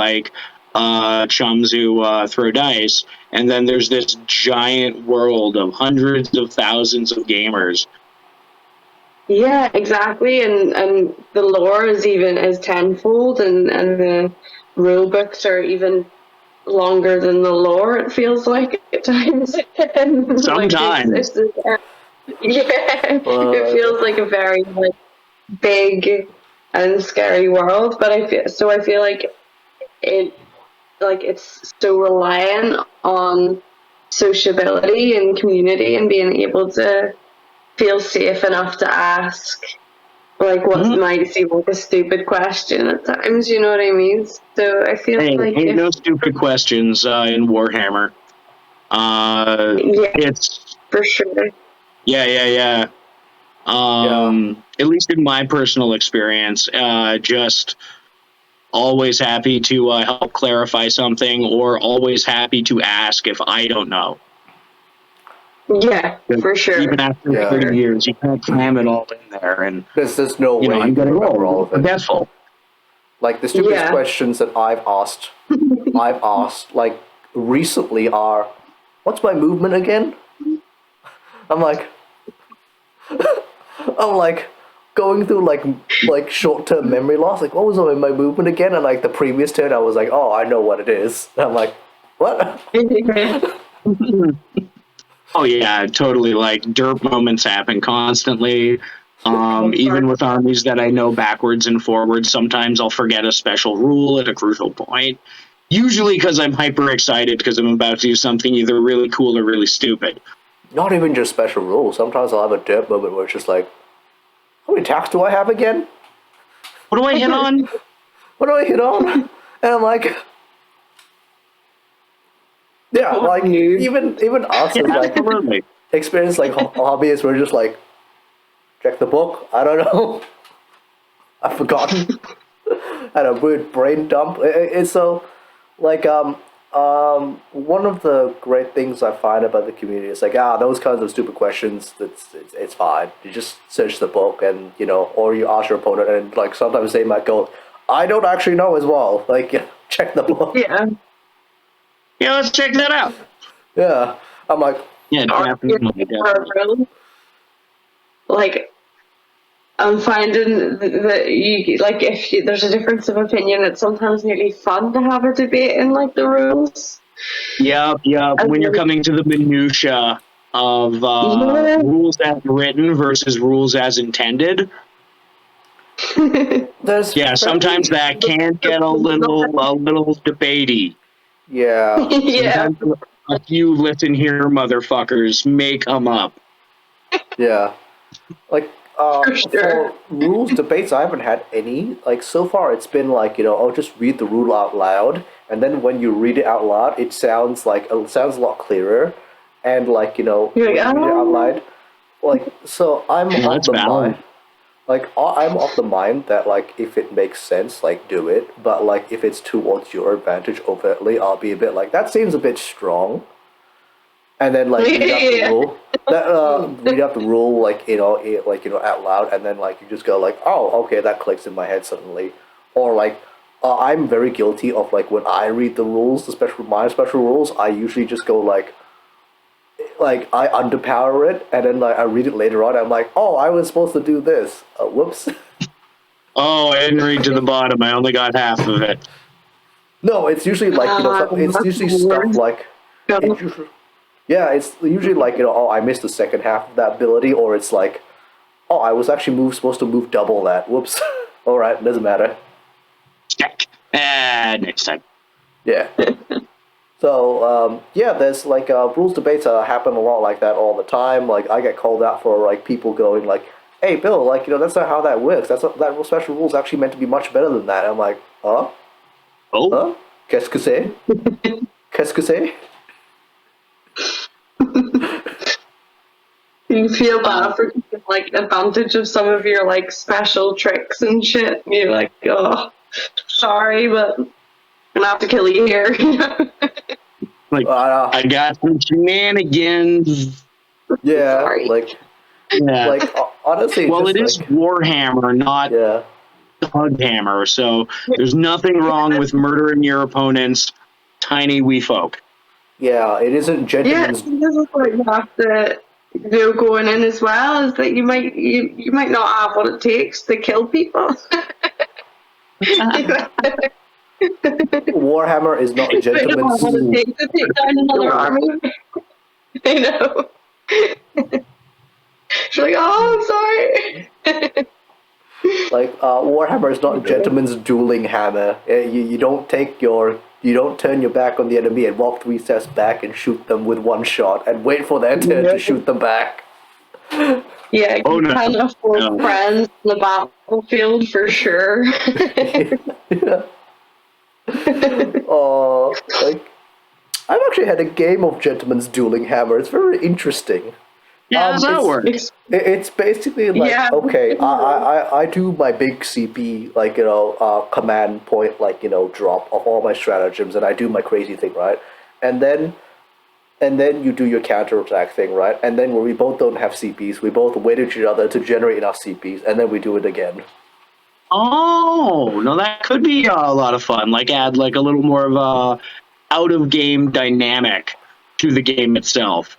chums who throw dice, and then there's this giant world of hundreds of thousands of gamers. yeah, exactly, and the lore is tenfold, and the rule books are even longer than the lore. It feels like at times. Sometimes. It feels like a very big and scary world. But I feel like it it's so reliant on sociability and community and being able to feel safe enough to ask what might seem like a stupid question at times, you know what I mean? So I feel Hey, no stupid questions in Warhammer. Yeah, It's for sure. yeah. At least in my personal experience, just always happy to help clarify something, or always happy to ask if I don't know. Yeah, for sure. Even after 30 years, you can't cram it all in there, and There's no way I'm you can getting remember all old, of it. forgetful. Like the stupidest questions that I've asked recently are, what's my movement again? I'm like going through short term memory loss. Like, what was my movement again? And the previous turn, I was like, oh, I know what it is. And I'm like, what? Oh yeah, totally. Derp moments happen constantly. Even with armies that I know backwards and forwards, sometimes I'll forget a special rule at a crucial point. Usually because I'm hyper excited because I'm about to do something either really cool or really stupid. Not even just special rules. Sometimes I'll have a derp moment where it's just like, how many attacks do I have again? What do I hit on? What do I hit on? And I'm like, yeah, even us as Absolutely. experienced hobbyists, we're just like, check the book. I don't know. I've forgotten. Had a weird brain dump. It's so One of the great things I find about the community is like, those kinds of stupid questions. It's fine. You just search the book, and or you ask your opponent, and like sometimes they might go, "I don't actually know as well." Like, check the book. Yeah. Yeah, let's check that out. Yeah, I'm like, Yeah, definitely. Like, I'm finding that there's a difference of opinion, it's sometimes nearly fun to have a debate in like the rules. Yep. When you're coming to the minutia of rules as written versus rules as intended. Sometimes that can get a little debatey. Yeah. Yeah. Sometimes a few listen here motherfuckers may come up. Yeah. Like, For sure. for rules debates, I haven't had any. Like, so far, it's been like, I'll just read the rule out loud, and then when you read it out loud, it sounds a lot clearer, and like, You're like, when you read it out oh. loud, like, so I'm Yeah, of the valid. mind, like, I'm of the mind that like if it makes sense, like do it, but like if it's towards your advantage overtly, I'll be a bit like that seems a bit strong. And then like read out the Yeah. rule. Read out the rule out loud, and then like you just go like, oh, okay, that clicks in my head suddenly. Or like, I'm very guilty of like when I read the rules, my special rules, I usually just go like I underpower it, and then like I read it later on. I'm like, oh, I was supposed to do this. Whoops. Oh, I didn't read to the bottom. I only got half of it. No, it's usually like it's usually stuff like it's usually. Yeah, it's usually like, oh, I missed the second half of that ability, or it's like, oh, I was actually supposed to move double that. Whoops. All right, doesn't matter. Check. Next time. Yeah. So, there's like rules debates happen a lot like that all the time. Like, I get called out for like people going like, hey, Bill, like, that's not how that works. That special rule is actually meant to be much better than that. I'm like, huh? Oh. Huh? Qu'est-ce que c'est? Qu'est-ce que c'est? You feel bad for taking like advantage of some of your like special tricks and shit. You're like, oh, sorry, but I'm gonna have to kill you here. Like, I got some shenanigans. Yeah, Sorry. honestly. Well, just it is like, Warhammer, not Hughammer, so there's nothing wrong with murdering your opponent's tiny wee folk. Yeah, it isn't gentlemen's. Yeah, this is what you have to do going in as well, is that you might not have what it takes to kill people. Warhammer is not a You might not have gentleman's. what it takes to take down another army. I know. She's like, oh, I'm sorry. Like, Warhammer is not a gentleman's dueling hammer. You don't turn your back on the enemy and walk 3 steps back and shoot them with one shot and wait for their turn to shoot them back. Yeah, you can't afford friends on the battlefield for sure. Yeah. Like, I've actually had a game of gentleman's dueling hammer. It's very interesting. Yeah, how's that work? It's basically like, okay, I do my big CP, like, command point, like, drop of all my stratagems, and I do my crazy thing, right? And then you do your counterattack thing, right? And then when we both don't have CPs, we both wait at each other to generate enough CPs, and then we do it again. Oh, no, that could be a lot of fun. Like, add like a little more of a out-of-game dynamic to the game itself.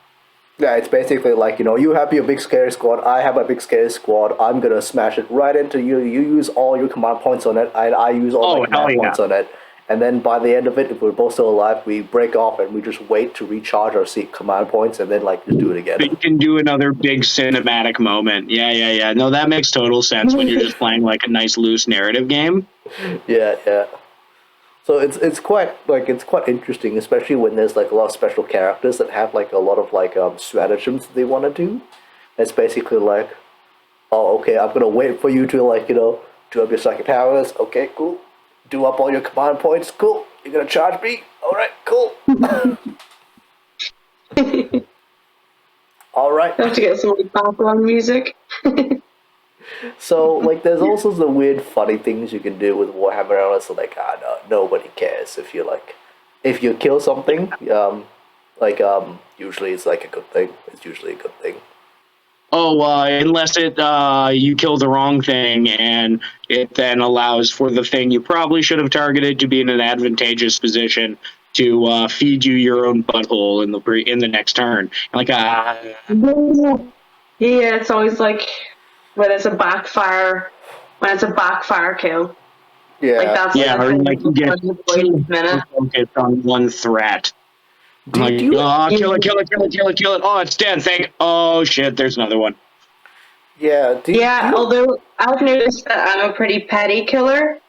Yeah, it's basically like, you have your big scary squad, I have a big scary squad, I'm gonna smash it right into you, you use all your command points on it, and I use all my command points on it, and then by the end of it, if we're both still alive, we break off and we just wait to recharge our command points, and then like just do it again. So you can do another big cinematic moment. Yeah. No, that makes total sense when you're just playing like a nice loose narrative game. Yeah. So it's quite interesting, especially when there's like a lot of special characters that have like a lot of like stratagems they want to do. It's basically like, oh, okay, I'm gonna wait for you to like do up your psychic powers. Okay, cool. Do up all your command points. Cool. You're gonna charge me. All right, cool. All right. I have to get some like background music. So, like, there's all sorts of weird, funny things you can do with Warhammer, and it's like, no, nobody cares if you, like, if you kill something, usually it's like a good thing. It's usually a good thing. Oh, unless you kill the wrong thing, and it then allows for the thing you probably should have targeted to be in an advantageous position to feed you your own butthole in the next turn. Like, Yeah, it's always like when it's a backfire kill. Yeah. Like that's or like you get too minute. focused on one threat. Do Like, you- kill it. Oh, it's dead. Oh shit, there's another one. Yeah. Although I've noticed that I'm a pretty petty killer,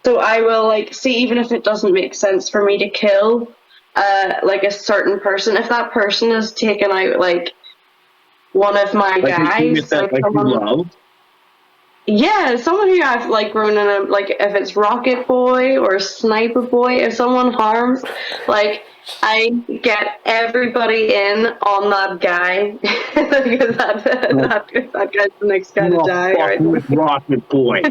so I will like see even if it doesn't make sense for me to kill, like a certain person. If that person has taken out like one of my Like guys, that, like you love. Yeah, someone who I've like grown in a like if it's Rocket Boy or Sniper Boy, if someone harms, like I get everybody in on that guy because that guy's the next guy to die. Right? With Rocket Boy.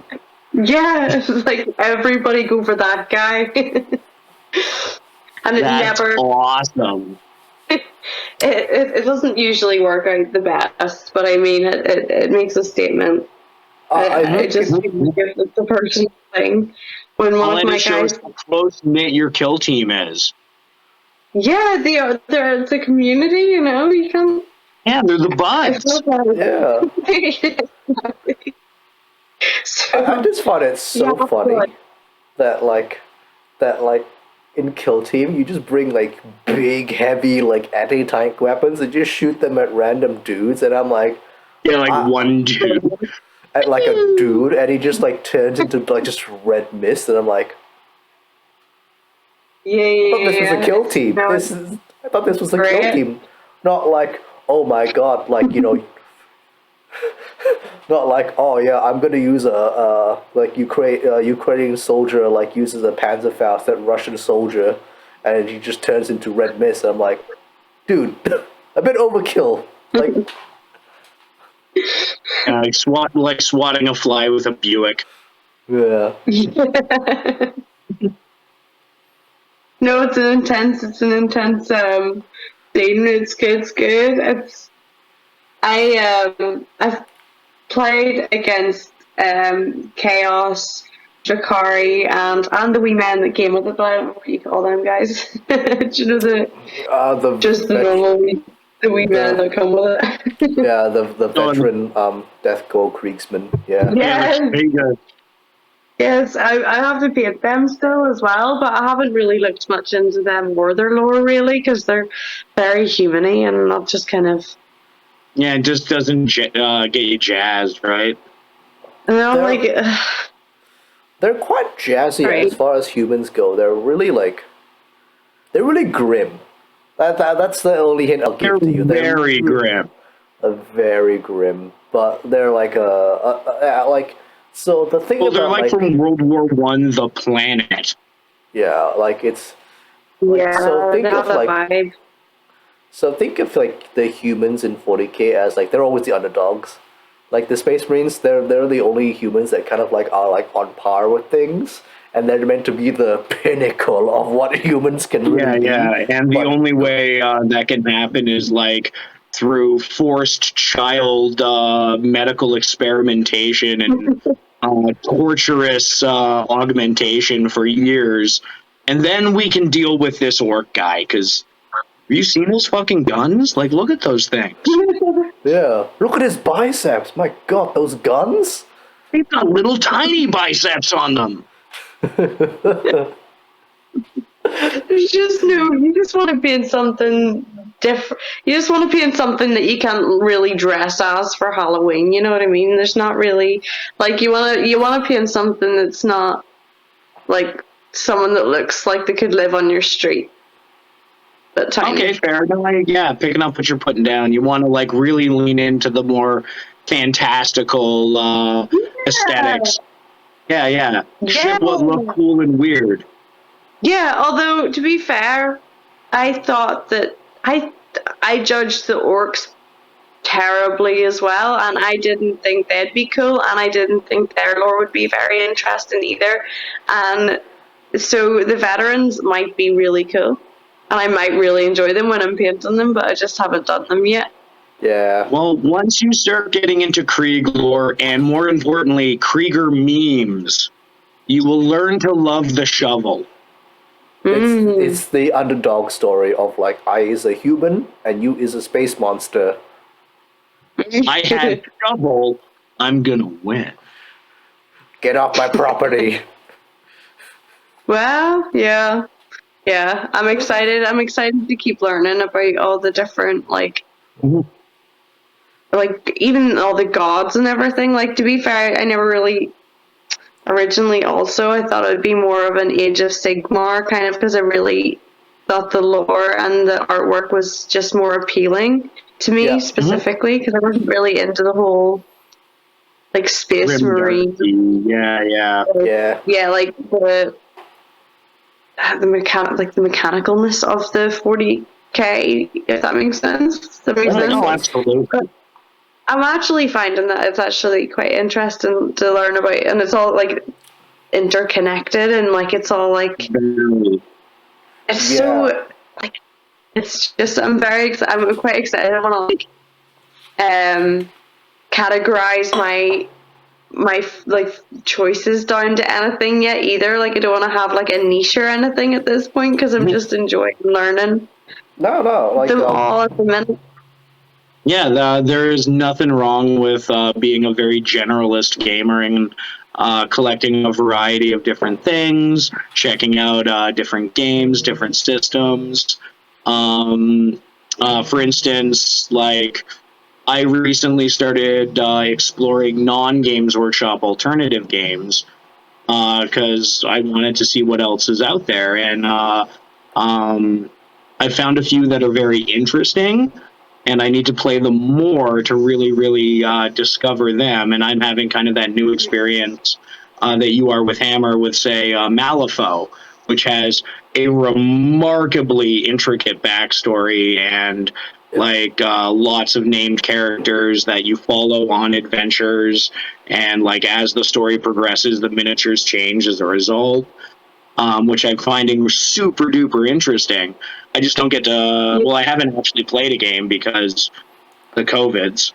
Yeah, it's like everybody go for that guy, and That's awesome. It doesn't usually work out the best, but I mean it makes a statement. I just give the personal thing when one of my guys. How close knit your kill team is. Yeah, they're the community. You know, you can. Yeah, they're the buds. Yeah. So, I just find it so funny that in kill team you just bring like big heavy like anti-tank weapons and just shoot them at random dudes, and I'm like, one dude. At like a dude, and he just like turns into like just red mist, and I'm like, I thought this was a kill team. No, I thought this was a kill team, not like, oh my god, like, you know, not like, oh yeah, I'm gonna use a Ukrainian soldier like uses a Panzerfaust, that Russian soldier, and he just turns into red mist. And I'm like, dude, a bit overkill, like. Like swatting a fly with a Buick. Yeah. No, it's an intense scene. It's good. I've played against Chaos, Drakari, and the wee men that came with it, but I don't know what you call them guys. You know, the normal the wee men that come with it. Yeah, the veteran Death Gore Kriegsman. Yeah. Yes, I have to paint them still as well, but I haven't really looked much into them or their lore really, because they're very human-y and not just kind of. Yeah, it just doesn't get you jazzed, right? And I'm they're quite jazzy as far as humans go. They're really grim. That's the only hint I'll give to you. They're very grim. Very grim, but they're like so the thing. Well, they're like from World War One, the planet. Yeah, like it's. So think of vibe. So think of like the humans in 40K as like they're always the underdogs. Like the Space Marines, they're the only humans that kind of like are like on par with things, and they're meant to be the pinnacle of what humans can really be. Yeah, and the only way that can happen is like through forced child medical experimentation and torturous augmentation for years, and then we can deal with this orc guy, because have you seen those fucking guns? Like, look at those things. Yeah, look at his biceps. My god, those guns? They've got little tiny biceps on them. You just want to be in something different. You just want to be in something that you can't really dress as for Halloween. You know what I mean? There's not really like you want to be in something that's not like someone that looks like they could live on your street. But tiny. Okay, fair. Yeah, picking up what you're putting down. You want to like really lean into the more fantastical aesthetics. Yeah. Shit would look cool and weird. Yeah, although to be fair, I thought that I judged the orcs terribly as well, and I didn't think they'd be cool, and I didn't think their lore would be very interesting either. And So the veterans might be really cool, and I might really enjoy them when I'm painting them, but I just haven't done them yet. Yeah. Well, once you start getting into Krieg lore, and more importantly, Krieger memes, you will learn to love the shovel. It's the underdog story of like I is a human and you is a space monster. I had shovel, I'm gonna win. Get off my property. Well, yeah. I'm excited. I'm excited to keep learning about all the different like even all the gods and everything. Like, to be fair, I never really originally also I thought it would be more of an Age of Sigmar kind of, because I really thought the lore and the artwork was just more appealing to me, Yeah. specifically because I wasn't really into the whole like space marine. Yeah. Yeah, like the mechanicalness of the 40k, if that makes sense. That makes sense. No, absolutely. I'm actually finding that it's actually quite interesting to learn about, and it's all like interconnected, and like it's all like it's so like it's just I'm quite excited. I want to like categorize my like choices down to anything yet either. Like I don't want to have like a niche or anything at this point, because I'm just enjoying learning No, like them all at the minute. Yeah, there is nothing wrong with being a very generalist gamer and collecting a variety of different things, checking out different games, different systems. For instance, like I recently started exploring non-Games Workshop alternative games because I wanted to see what else is out there, and I found a few that are very interesting, and I need to play them more to really discover them. And I'm having kind of that new experience that you are with Hammer, with, say, Malifaux, which has a remarkably intricate backstory and like lots of named characters that you follow on adventures. And like as the story progresses, the miniatures change as a result. Which I'm finding super duper interesting. I just don't get to. Well, I haven't actually played a game because the COVIDs.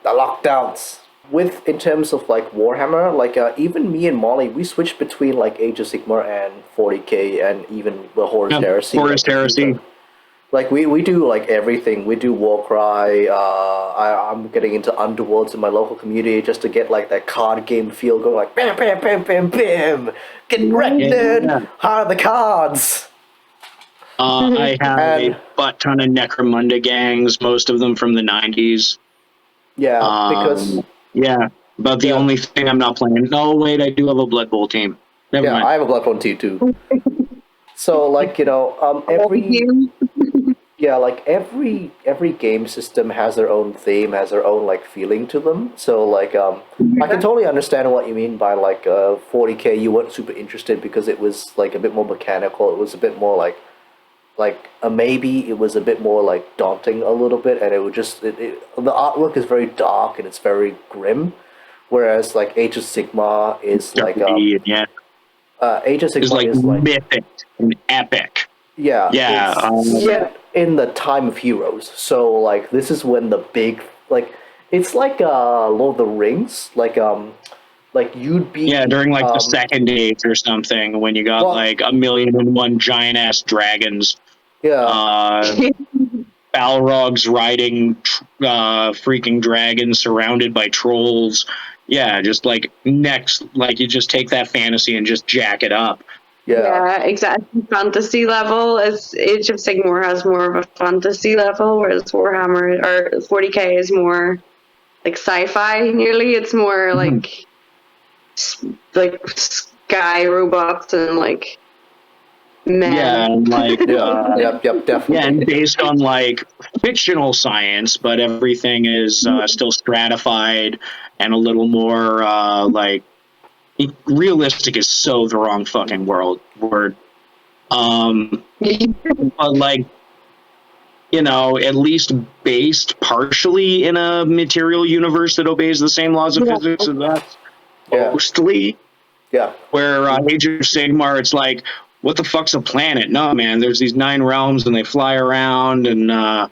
the lockdowns. With in terms of like Warhammer, like even me and Molly, we switched between like Age of Sigmar and 40k and even the Horus Heresy. Horus Heresy. Like we do like everything. We do Warcry. I'm getting into Underworlds in my local community just to get like that card game feel going. Like bam, bam, bam, bam, bam. Getting wrecked, dude. How are the cards? I have a butt ton of Necromunda gangs, most of them from the 90s. Yeah, because but the only thing I'm not playing. No, wait, I do have a Blood Bowl team. Never mind. I have a Blood Bowl team too. So like every game system has their own theme, has their own like feeling to them. So like I can totally understand what you mean by like 40k. You weren't super interested because it was like a bit more mechanical. It was a bit more like maybe it was a bit more like daunting a little bit, and it would just the artwork is very dark and it's very grim. Whereas like Age of Sigmar is like Age of Sigmar is like mythic and epic. Yeah. It's set in the time of heroes. So like this is when the big like it's like Lord of the Rings. Like you'd be during like the second age or something when you got like 1,000,001 giant ass dragons. Yeah. Balrogs riding freaking dragons surrounded by trolls. Yeah, just like you just take that fantasy and just jack it up. Yeah, exactly. Fantasy level is Age of Sigmar has more of a fantasy level, whereas Warhammer or 40k is more like sci-fi. Nearly, it's more like sky robots and like men. Yeah, and like yep, definitely. Yeah, and based on like fictional science, but everything is still stratified and a little more like. Realistic is so the wrong fucking word. But like, at least based partially in a material universe that obeys the same laws of physics as us. Mostly. Yeah. Where Age of Sigmar, it's like, what the fuck's a planet? No, man, there's these 9 realms and they fly around and Yeah.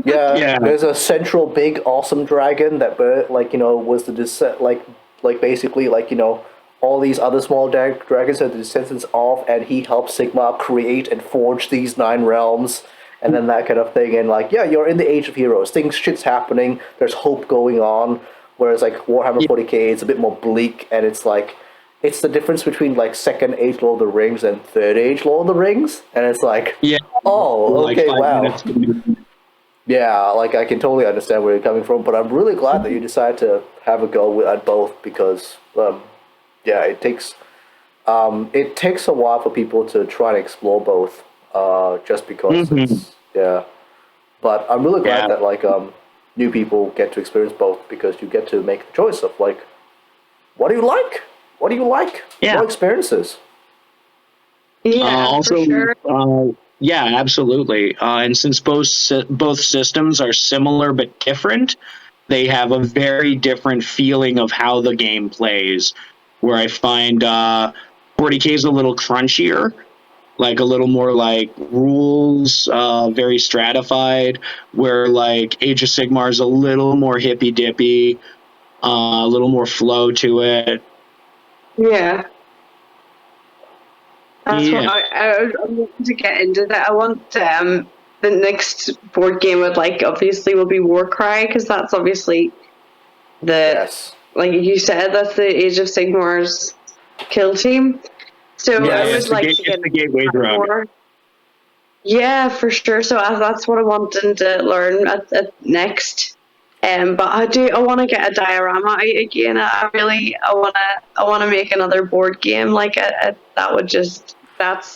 Yeah, there's a central big awesome dragon that was the descent like basically all these other small dragons are the descendants of, and he helped Sigma create and forge these 9 realms, and then that kind of thing. And you're in the Age of Heroes, shit's happening, there's hope going on. Whereas Warhammer 40k, it's a bit more bleak, and it's it's the difference between second age Lord of the Rings and third age Lord of the Rings, and it's oh, okay, wow. Yeah, I can totally understand where you're coming from, but I'm really glad that you decided to have a go at both because, it takes a while for people to try and explore both, just because But I'm really glad that new people get to experience both because you get to make the choice of what do you like, what do you like, what experiences. Yeah, also, for sure. Yeah, absolutely. And since both systems are similar but different, they have a very different feeling of how the game plays. Where I find 40k is a little crunchier, a little more rules, very stratified. Where Age of Sigmar is a little more hippy dippy, a little more flow to it. Yeah. That's what I want to get into that. I want the next board game obviously will be Warcry, because that's obviously like you said, that's the Age of Sigmar's kill team. So I would like to get the gateway drug. Yeah, for sure. So that's what I wanted to learn at next. But I want to get a diorama again. I want to make another board game that would just.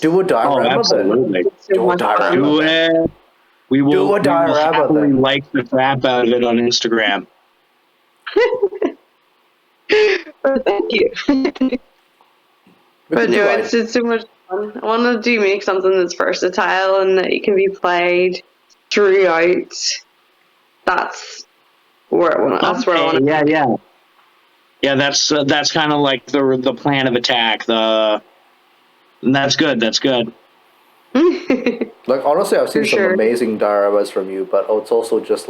Do a diorama. Oh, absolutely. Do a diorama. Do it. We will happily like the crap out of it on Instagram. Thank you. But no, it's so much fun. I want to make something that's versatile and that it can be played throughout. That's where I want. That's where I want to. Yeah. That's kind of like the plan of attack. That's good. That's good. Honestly, I've seen some amazing dioramas from you, but it's also just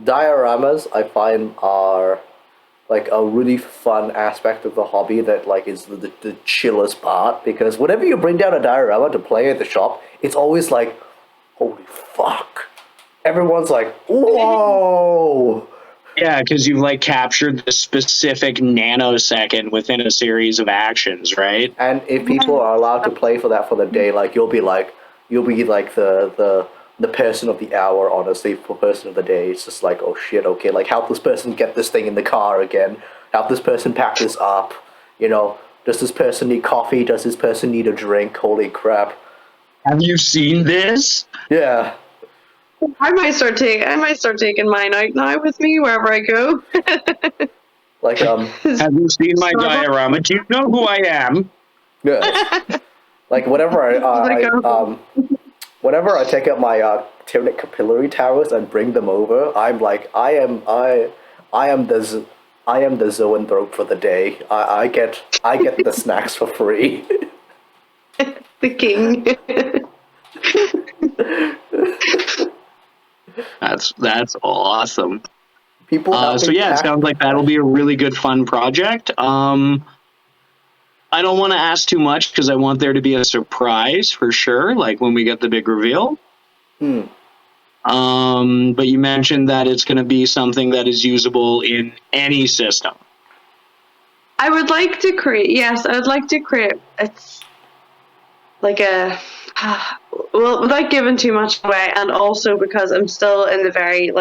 dioramas I find are a really fun aspect of the hobby that is the chillest part, because whenever you bring down a diorama to play at the shop, it's always holy fuck. Everyone's whoa. Yeah, because you've captured the specific nanosecond within a series of actions, right? And if people are allowed to play for that for the day, you'll be the person of the hour, honestly, for person of the day. It's just oh shit, okay, help this person get this thing in the car again. Help this person pack this up. Does this person need coffee? Does this person need a drink? Holy crap. Have you seen this? Yeah. I might start taking mine out now with me wherever I go. Have you seen my diorama? Do you know who I am? Yes. Whenever I take out my Tyrannic capillary towers and bring them over, I'm I am the zoanthrope for the day. I get the snacks for free. The king. That's awesome. People. It sounds like that'll be a really good fun project. I don't want to ask too much because I want there to be a surprise for sure, when we get the big reveal. But you mentioned that it's going to be something that is usable in any system. I would like to create. Yes, I would like to create. It's without giving too much away, and also because I'm still in the very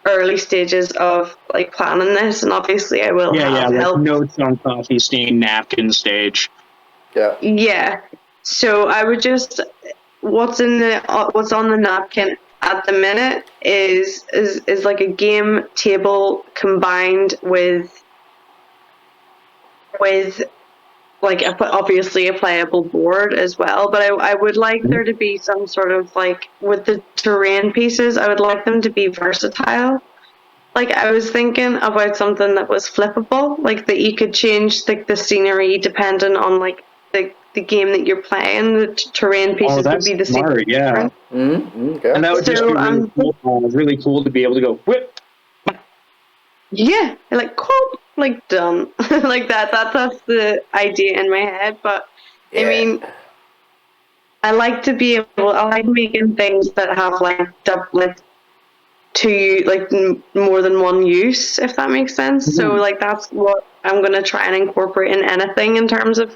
early stages of planning this, and obviously I will have help. Notes on coffee stain napkin stage. Yeah. So I would just what's on the napkin at the minute is a game table combined with obviously a playable board as well, but I would like there to be some sort of with the terrain pieces, I would like them to be versatile. like I was thinking about something that was flippable, like that you could change the scenery depending on like the game that you're playing. The terrain pieces would that's be the same. smart, yeah. Okay. And that would just be really cool to be able to go whip. Yeah, like cool, like done, like that. That's the idea in my head. But I mean, I like to be able. I like making things that have like more than one use, if that makes sense. Mm-hmm. So like that's what I'm gonna try and incorporate in anything in terms of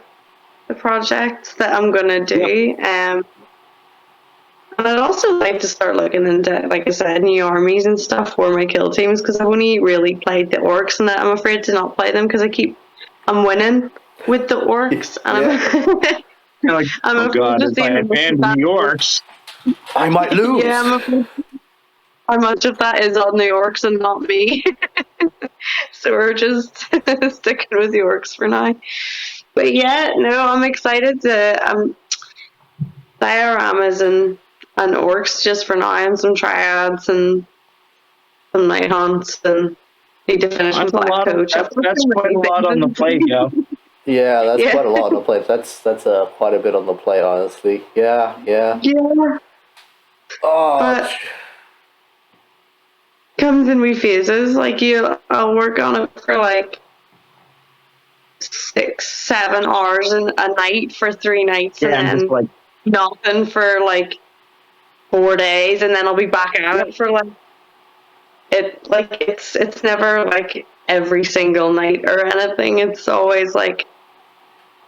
the projects that I'm gonna do. And I'd also like to start looking into, like I said, new armies and stuff for my kill teams, because I've only really played the orcs, and I'm afraid to not play them because I'm winning with the orcs, and You're like, I'm oh god, if I had banned New Yorks, I might lose. Yeah, I'm afraid how much of that is on the orcs and not me. So we're just sticking with the orcs for now. But yeah, no, I'm excited to dioramas and orcs just for now, and some triads and some night hunts, and need to finish that's with Black Coach. that's quite a lot on the plate, yeah. Yeah, that's quite a lot on the plate. That's quite a bit on the plate, honestly. Yeah. Yeah. Oh. But comes in wee phases. Like I'll work on it for like 6-7 hours a night for 3 nights, and then just like nothing for like 4 days, and then I'll be back at it for like it's never like every single night or anything. It's always like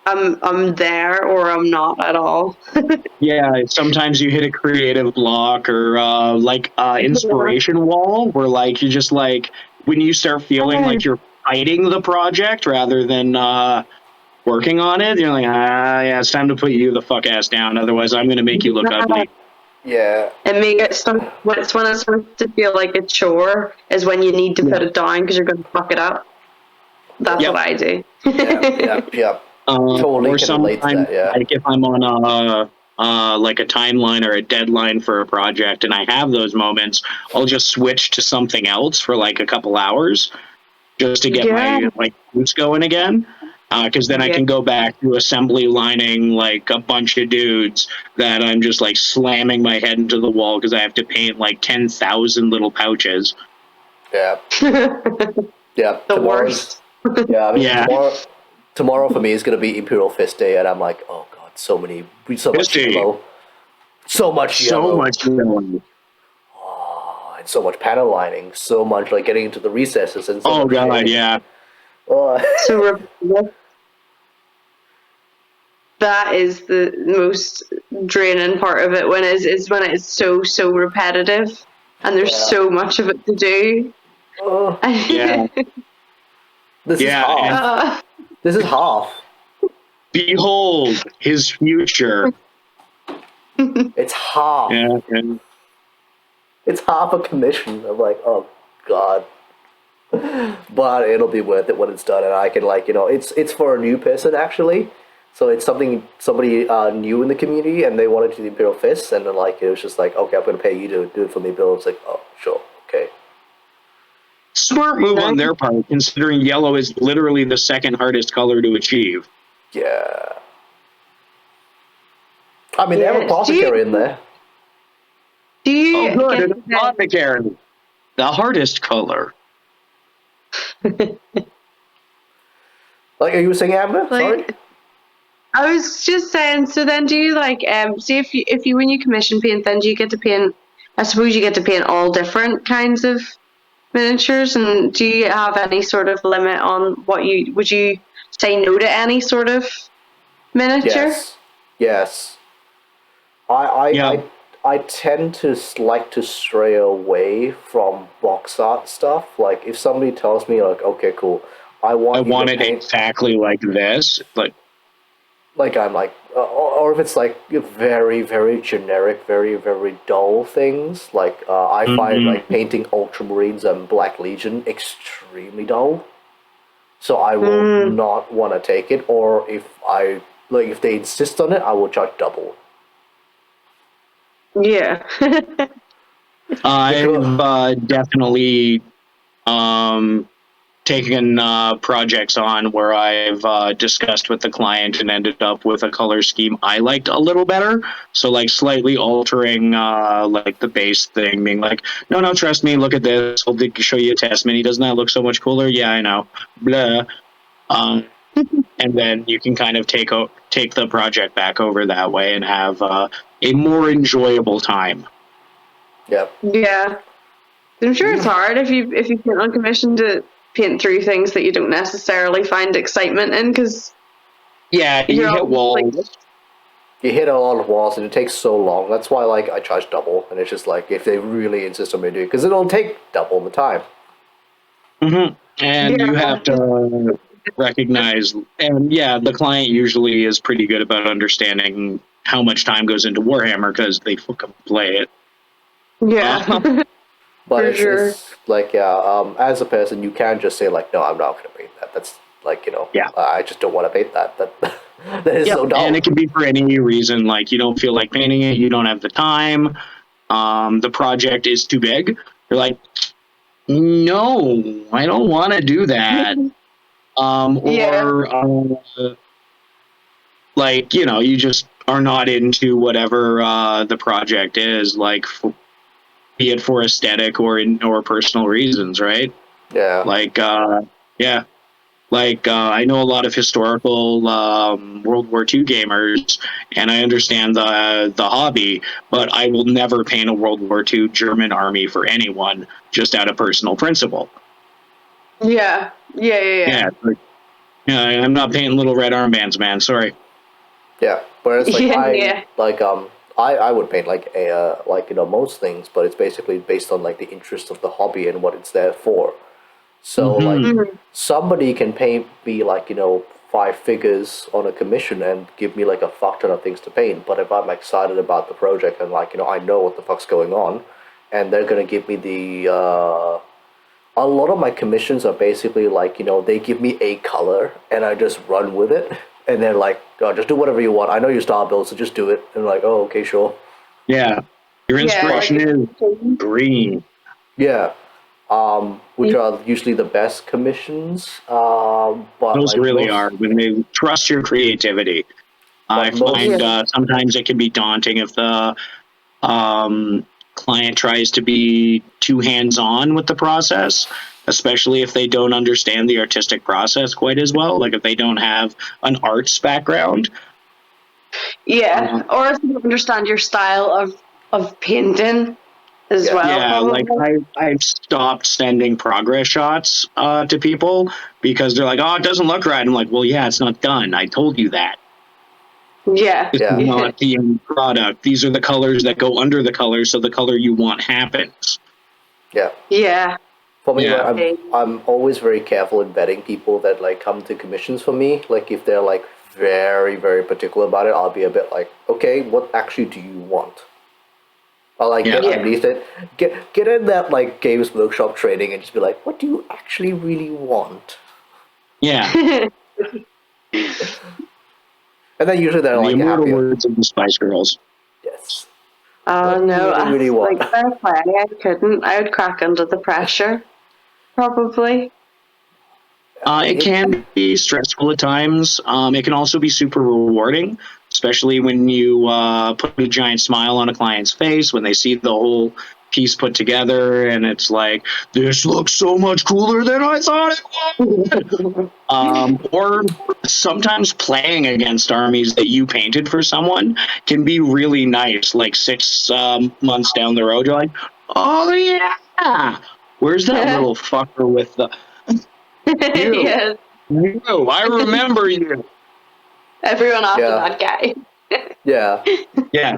I'm there or I'm not at all. Yeah, sometimes you hit a creative block or inspiration wall where like you're just like when you start feeling like you're fighting the project rather than working on it, you're like, yeah, it's time to put you the fuck ass down. Otherwise, I'm going to make you look ugly. Yeah. And make it when it starts to feel like a chore is when you need to put it down because you're going to fuck it up. That's what I do. Yeah. Totally or can relate to sometimes, that, yeah. like if I'm on like a timeline or a deadline for a project and I have those moments, I'll just switch to something else for like a couple hours just to get my like boots going again. Because then I can go back to assembly lining like a bunch of dudes that I'm just like slamming my head into the wall because I have to paint like 10,000 little pouches. Yeah. Yeah. The worst. Yeah, I mean, tomorrow for me is going to be Imperial Fist Day, and I'm like, oh god, so much yellow. So much yellow. Oh, and so much panel lining. So much like getting into the recesses and so much shading. Yeah. So that is the most draining part of it when is when it's so repetitive and there's so much of it to do. This is half. This is half. Behold his future. It's half. Yeah. It's half a commission. I'm like, oh god. But it'll be worth it when it's done, and I can it's for a new person actually. So it's somebody new in the community, and they wanted to do the Imperial Fist, and then it was just like, okay, I'm gonna pay you to do it for me, Bill. It's like, oh, sure, okay. Smart move on their part, considering yellow is literally the second hardest color to achieve. Yeah. I mean, they have a apothecary in there. Do you? Oh, good, an apothecary. The hardest color. Are you saying, Amber? Sorry. I was just saying. So then, do you see if you when you commission paint, then do you get to paint? I suppose you get to paint all different kinds of miniatures, and do you have any sort of limit on what would you say no to any sort of miniature? Yes. I tend to like to stray away from box art stuff. Like if somebody tells me okay, cool, I want it exactly like this, I'm like, or if it's like very, very generic, very, very dull things. I find painting Ultramarines and Black Legion extremely dull. So I will not want to take it. Or if they insist on it, I will charge double. Yeah. I've definitely taken projects on where I've discussed with the client and ended up with a color scheme I liked a little better. So like slightly altering like the base thing, being like, no, trust me, look at this. I'll show you a test mini. Doesn't that look so much cooler? Yeah, I know. Blah. And then you can kind of take the project back over that way and have a more enjoyable time. Yep. Yeah. I'm sure it's hard if you paint on commission to paint through things that you don't necessarily find excitement in, because you hit walls. Like, you hit a lot of walls, and it takes so long. That's why, like, I charge double, and it's just like if they really insist on me doing it, because it'll take double the time. Mm-hmm. And you have to recognize, and the client usually is pretty good about understanding how much time goes into Warhammer because they fucking play it. Yeah. But For it's like, as a person, you can't just say, like, no, I'm not going to paint that. That's, like, I just don't want to paint that. That is so dumb. And it can be for any reason, like, you don't feel like painting it, you don't have the time, the project is too big. You're like, no, I don't want to do that. Like, you just are not into whatever the project is, like, be it for aesthetic or personal reasons, right? Yeah. Like, I know a lot of historical World War II gamers, and I understand the hobby, but I will never paint a World War II German army for anyone, just out of personal principle. Yeah. I'm not painting little red armbands, man. Sorry. Yeah, whereas like I would paint like most things, but it's basically based on like the interest of the hobby and what it's there for. So like somebody can paint me like 5 figures on a commission and give me like a fuck ton of things to paint. But if I'm excited about the project and like I know what the fuck's going on, and they're gonna give me the a lot of my commissions are basically like they give me a color and I just run with it. And they're like, oh, just do whatever you want. I know your style build, so just do it. And like, oh, okay, sure. Yeah. Your inspiration is green. Yeah. Which are usually the best commissions. But those like really are, when they trust your creativity. I find sometimes it can be daunting if the client tries to be too hands-on with the process, especially if they don't understand the artistic process quite as well, like if they don't have an arts background. Yeah, or if you don't understand your style of painting as well. Yeah, probably. Like I've stopped sending progress shots to people because they're like, oh, it doesn't look right. I'm like, well, yeah, it's not done. I told you that. Yeah. It's not the end product. These are the colors that go under the colors, so the color you want happens. Yeah. Yeah. For me, I'm always very careful in vetting people that like come to commissions for me. Like if they're like very, very particular about it, I'll be a bit like, okay, what actually do you want? I'll like get underneath it, get in that like Games Workshop training and just be like, what do you actually really want? Yeah. And then usually they're like happy. Words of the Spice Girls. Yes. Oh no! Really want? Like fair play, I couldn't. I would crack under the pressure, probably. It can be stressful at times. It can also be super rewarding, especially when you put a giant smile on a client's face when they see the whole piece put together, and it's like, this looks so much cooler than I thought it would. Or sometimes playing against armies that you painted for someone can be really nice. Like 6 months down the road, you're like, oh yeah, where's that little fucker with the... Yes. You, I remember you. Everyone after that guy. Yeah. Yeah.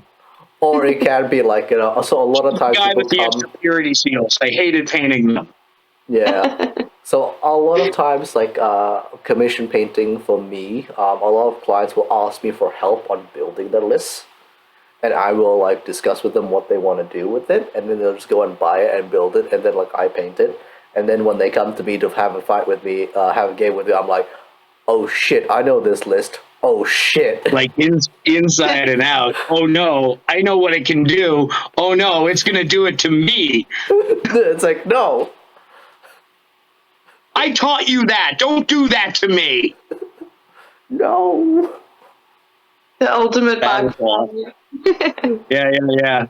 Or it can be like, so a lot of times guy with the extra purity seals. I hated painting them. Yeah. So a lot of times, like commission painting for me, a lot of clients will ask me for help on building their lists, and I will like discuss with them what they want to do with it, and then they'll just go and buy it and build it, and then like I paint it, and then when they come to me to have a fight with me, have a game with me, I'm like, oh shit, I know this list. Oh shit. Like inside and out. Oh no, I know what it can do. Oh no, it's gonna do it to me. It's like, no. I taught you that. Don't do that to me. No. The ultimate That was backfire. Yeah.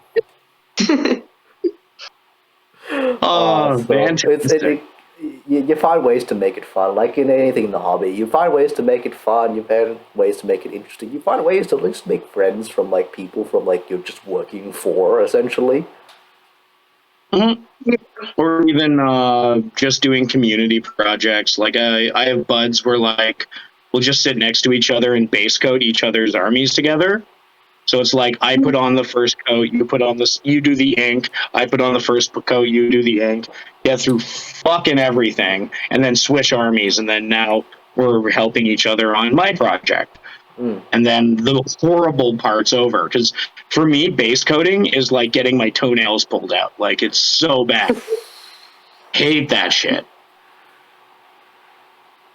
Oh, So fantastic. you find ways to make it fun. Like in anything in the hobby, you find ways to make it fun. You find ways to make it interesting. You find ways to just make friends from like people from like you're just working for essentially. Mhm. Or even just doing community projects. Like I have buds where like we'll just sit next to each other and base coat each other's armies together. So it's like I put on the first coat, you put on this, you do the ink. I put on the first coat, you do the ink. Get through fucking everything, and then switch armies, and then now we're helping each other on my project. Mm. And then the horrible part's over, because for me, base coating is like getting my toenails pulled out. Like it's so bad. Hate that shit.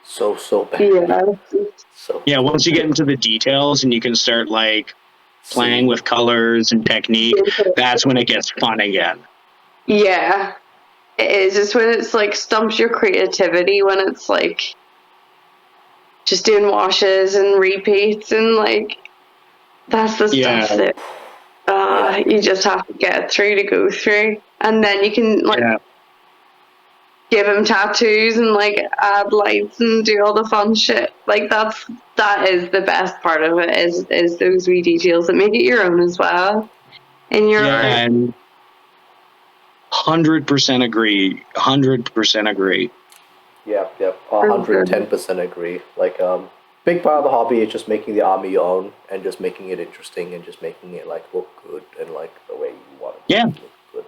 So bad. Yeah. So Yeah, once you get into the details and you can start like playing with colors and technique, that's when it gets fun again. Yeah. It is just when it's like stumps your creativity, when it's like just doing washes and repeats, and like that's the Yeah. stuff that you just have to get through to go through, and then you can like give him tattoos and like add lights and do all the fun shit. Like that is the best part of it, is those wee details that make it your own as well. And your art. And 100% agree. 100% agree. Yep. 110% agree. Like big part of the hobby is just making the army your own and just making it interesting and just making it like look good and like the way you want it to look good.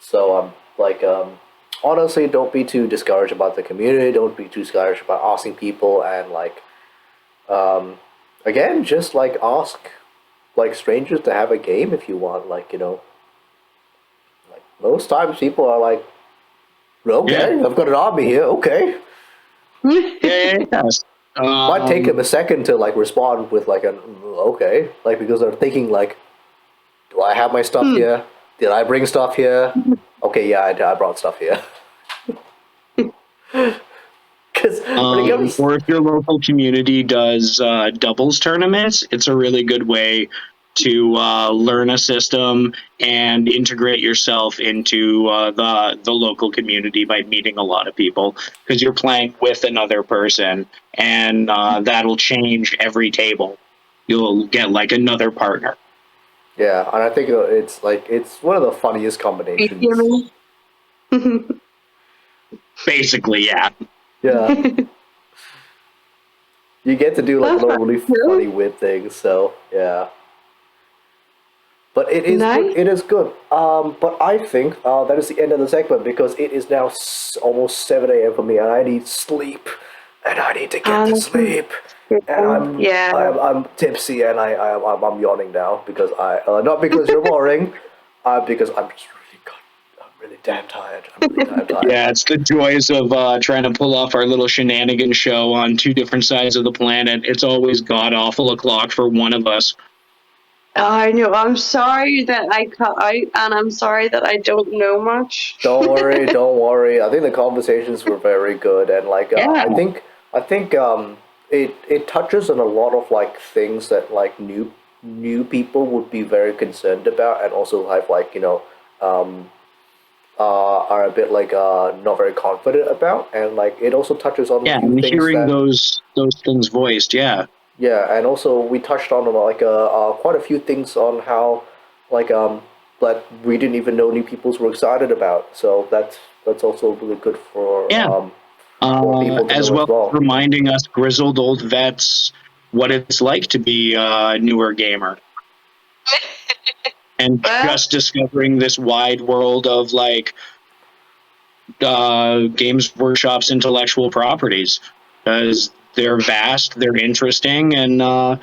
So honestly, don't be too discouraged about the community. Don't be too discouraged about asking people, and like again, just like ask like strangers to have a game if you want. Like like most times people are like, okay, I've got an army here. Okay, Yes. might take them a second to like respond with like an okay, like because they're thinking like, do I have my stuff here? Did I bring stuff here? Okay, yeah, I brought stuff here. Because or if your local community does doubles tournaments, it's a really good way to learn a system and integrate yourself into the local community by meeting a lot of people, because you're playing with another person, and that'll change every table. You'll get like another partner. yeah, and I think it's like it's one of the funniest combinations. Basically, yeah. Yeah. You get to do like a lot of really funny, weird things. So yeah, but it is Nice. good. It is good. But I think that is the end of the segment because it is now almost 7 a.m. for me, and I need sleep, and I need to get to sleep. And I'm tipsy, and I'm yawning now because not because you're boring, because I'm just really damn tired. I'm really damn tired. Yeah, it's the joys of trying to pull off our little shenanigan show on two different sides of the planet. It's always god awful o'clock for one of us. I know. I'm sorry that I cut out, and I'm sorry that I don't know much. Don't worry. I think the conversations were very good, and like I think it touches on a lot of like things that like new people would be very concerned about, and also have like are a bit like not very confident about, and like it also touches on a few and things hearing that, those things voiced, yeah, and also we touched on like quite a few things on how like that we didn't even know new peoples were excited about. So that's also really good for people to as know well as reminding us grizzled old vets what it's like to be a newer gamer. And just discovering this wide world of like Games Workshop's intellectual properties, because they're vast, they're interesting, and the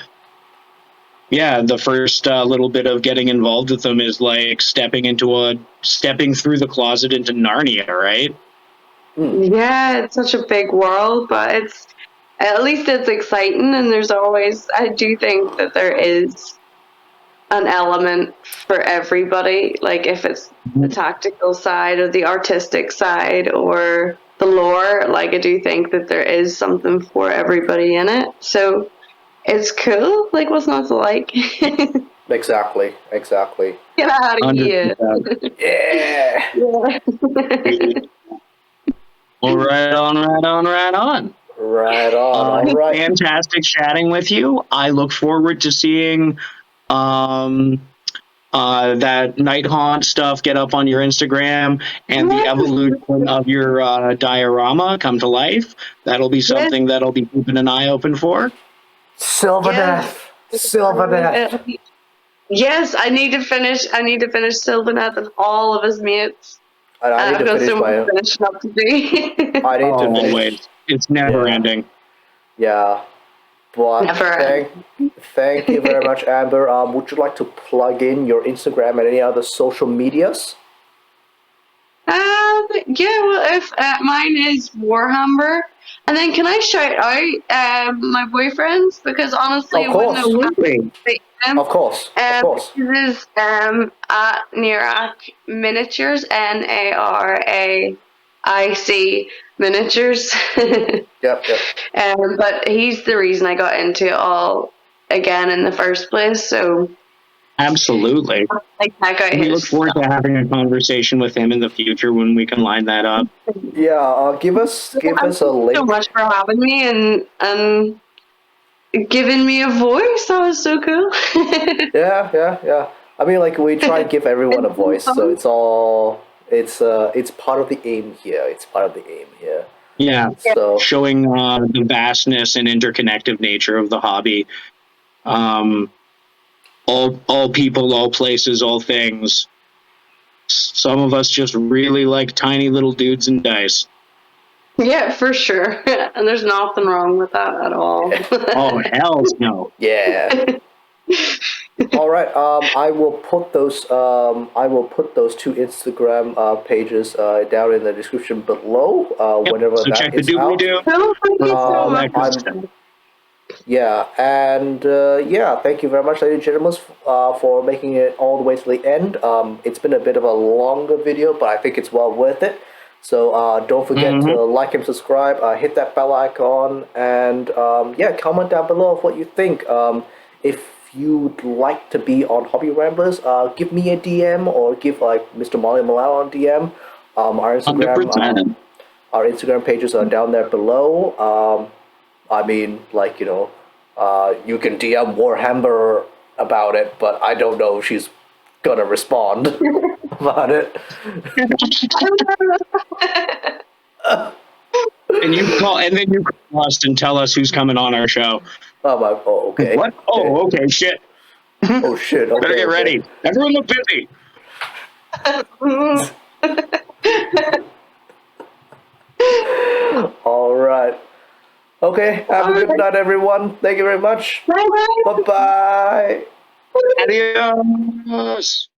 first little bit of getting involved with them is like stepping through the closet into Narnia, right? Yeah, it's such a big world, but at least it's exciting, and I do think that there is an element for everybody, like if it's the tactical side or the artistic side or the the lore, like I do think that there is something for everybody in it. So it's cool. Like, what's not to like? Exactly. Get out of here. 100%. Yeah. Well, right on. Right on. All right. Fantastic chatting with you. I look forward to seeing that Night Haunt stuff get up on your Instagram and the evolution of your diorama come to life. That'll be something that I'll be keeping an eye open for. Sylvaneth. Yes, I need to finish Sylvaneth and all of his mates. And I need I've to got finish so my. much finishing up to do. I need to finish. Always. It's never ending. Yeah. But Never thank you very much, Amber. Would you like to plug in your Instagram and any other social medias? Yeah, well, if mine is Warhamber, and then can I shout out my boyfriends, because honestly, Of I wouldn't have Absolutely. them. Of course. This is at Nirac Miniatures, Naraic Miniatures. Yep. But he's the reason I got into it all again in the first place. So Absolutely. We look forward to having a conversation with him in the future when we can line that up. Yeah, give us a link. Thank you so much for having me and giving me a voice. That was so cool. Yeah. I mean, like, we try and give everyone a voice, so it's part of the aim here. Yeah. So Showing the vastness and interconnected nature of the hobby. All people, all places, all things. Some of us just really like tiny little dudes and dice. Yeah, for sure. And there's nothing wrong with that at all. Oh, hell no. yeah. All right. I will put those two Instagram pages down in the description below. Whenever So that check the is out. doobly-doo. Thank you so much. Yeah, and thank you very much, ladies and gentlemen, for making it all the way to the end. It's been a bit of a longer video, but I think it's well worth it. So don't forget to like and subscribe, hit that bell icon, and comment down below of what you think. If you'd like to be on Hobby Ramblers, give me a DM or give Mr. Molly Malal on DM. Our Instagram, our Instagram pages are down there below. I mean, you can DM Warhamber about it, but I don't know if she's gonna respond about it. And then you call us and tell us who's coming on our show. Oh, okay. What? Oh, okay, shit. Oh, shit. Okay, Better get ready. Everyone look busy. All right. Okay, have a good night, everyone. Thank you very much. Bye-bye. Bye-bye. Adios.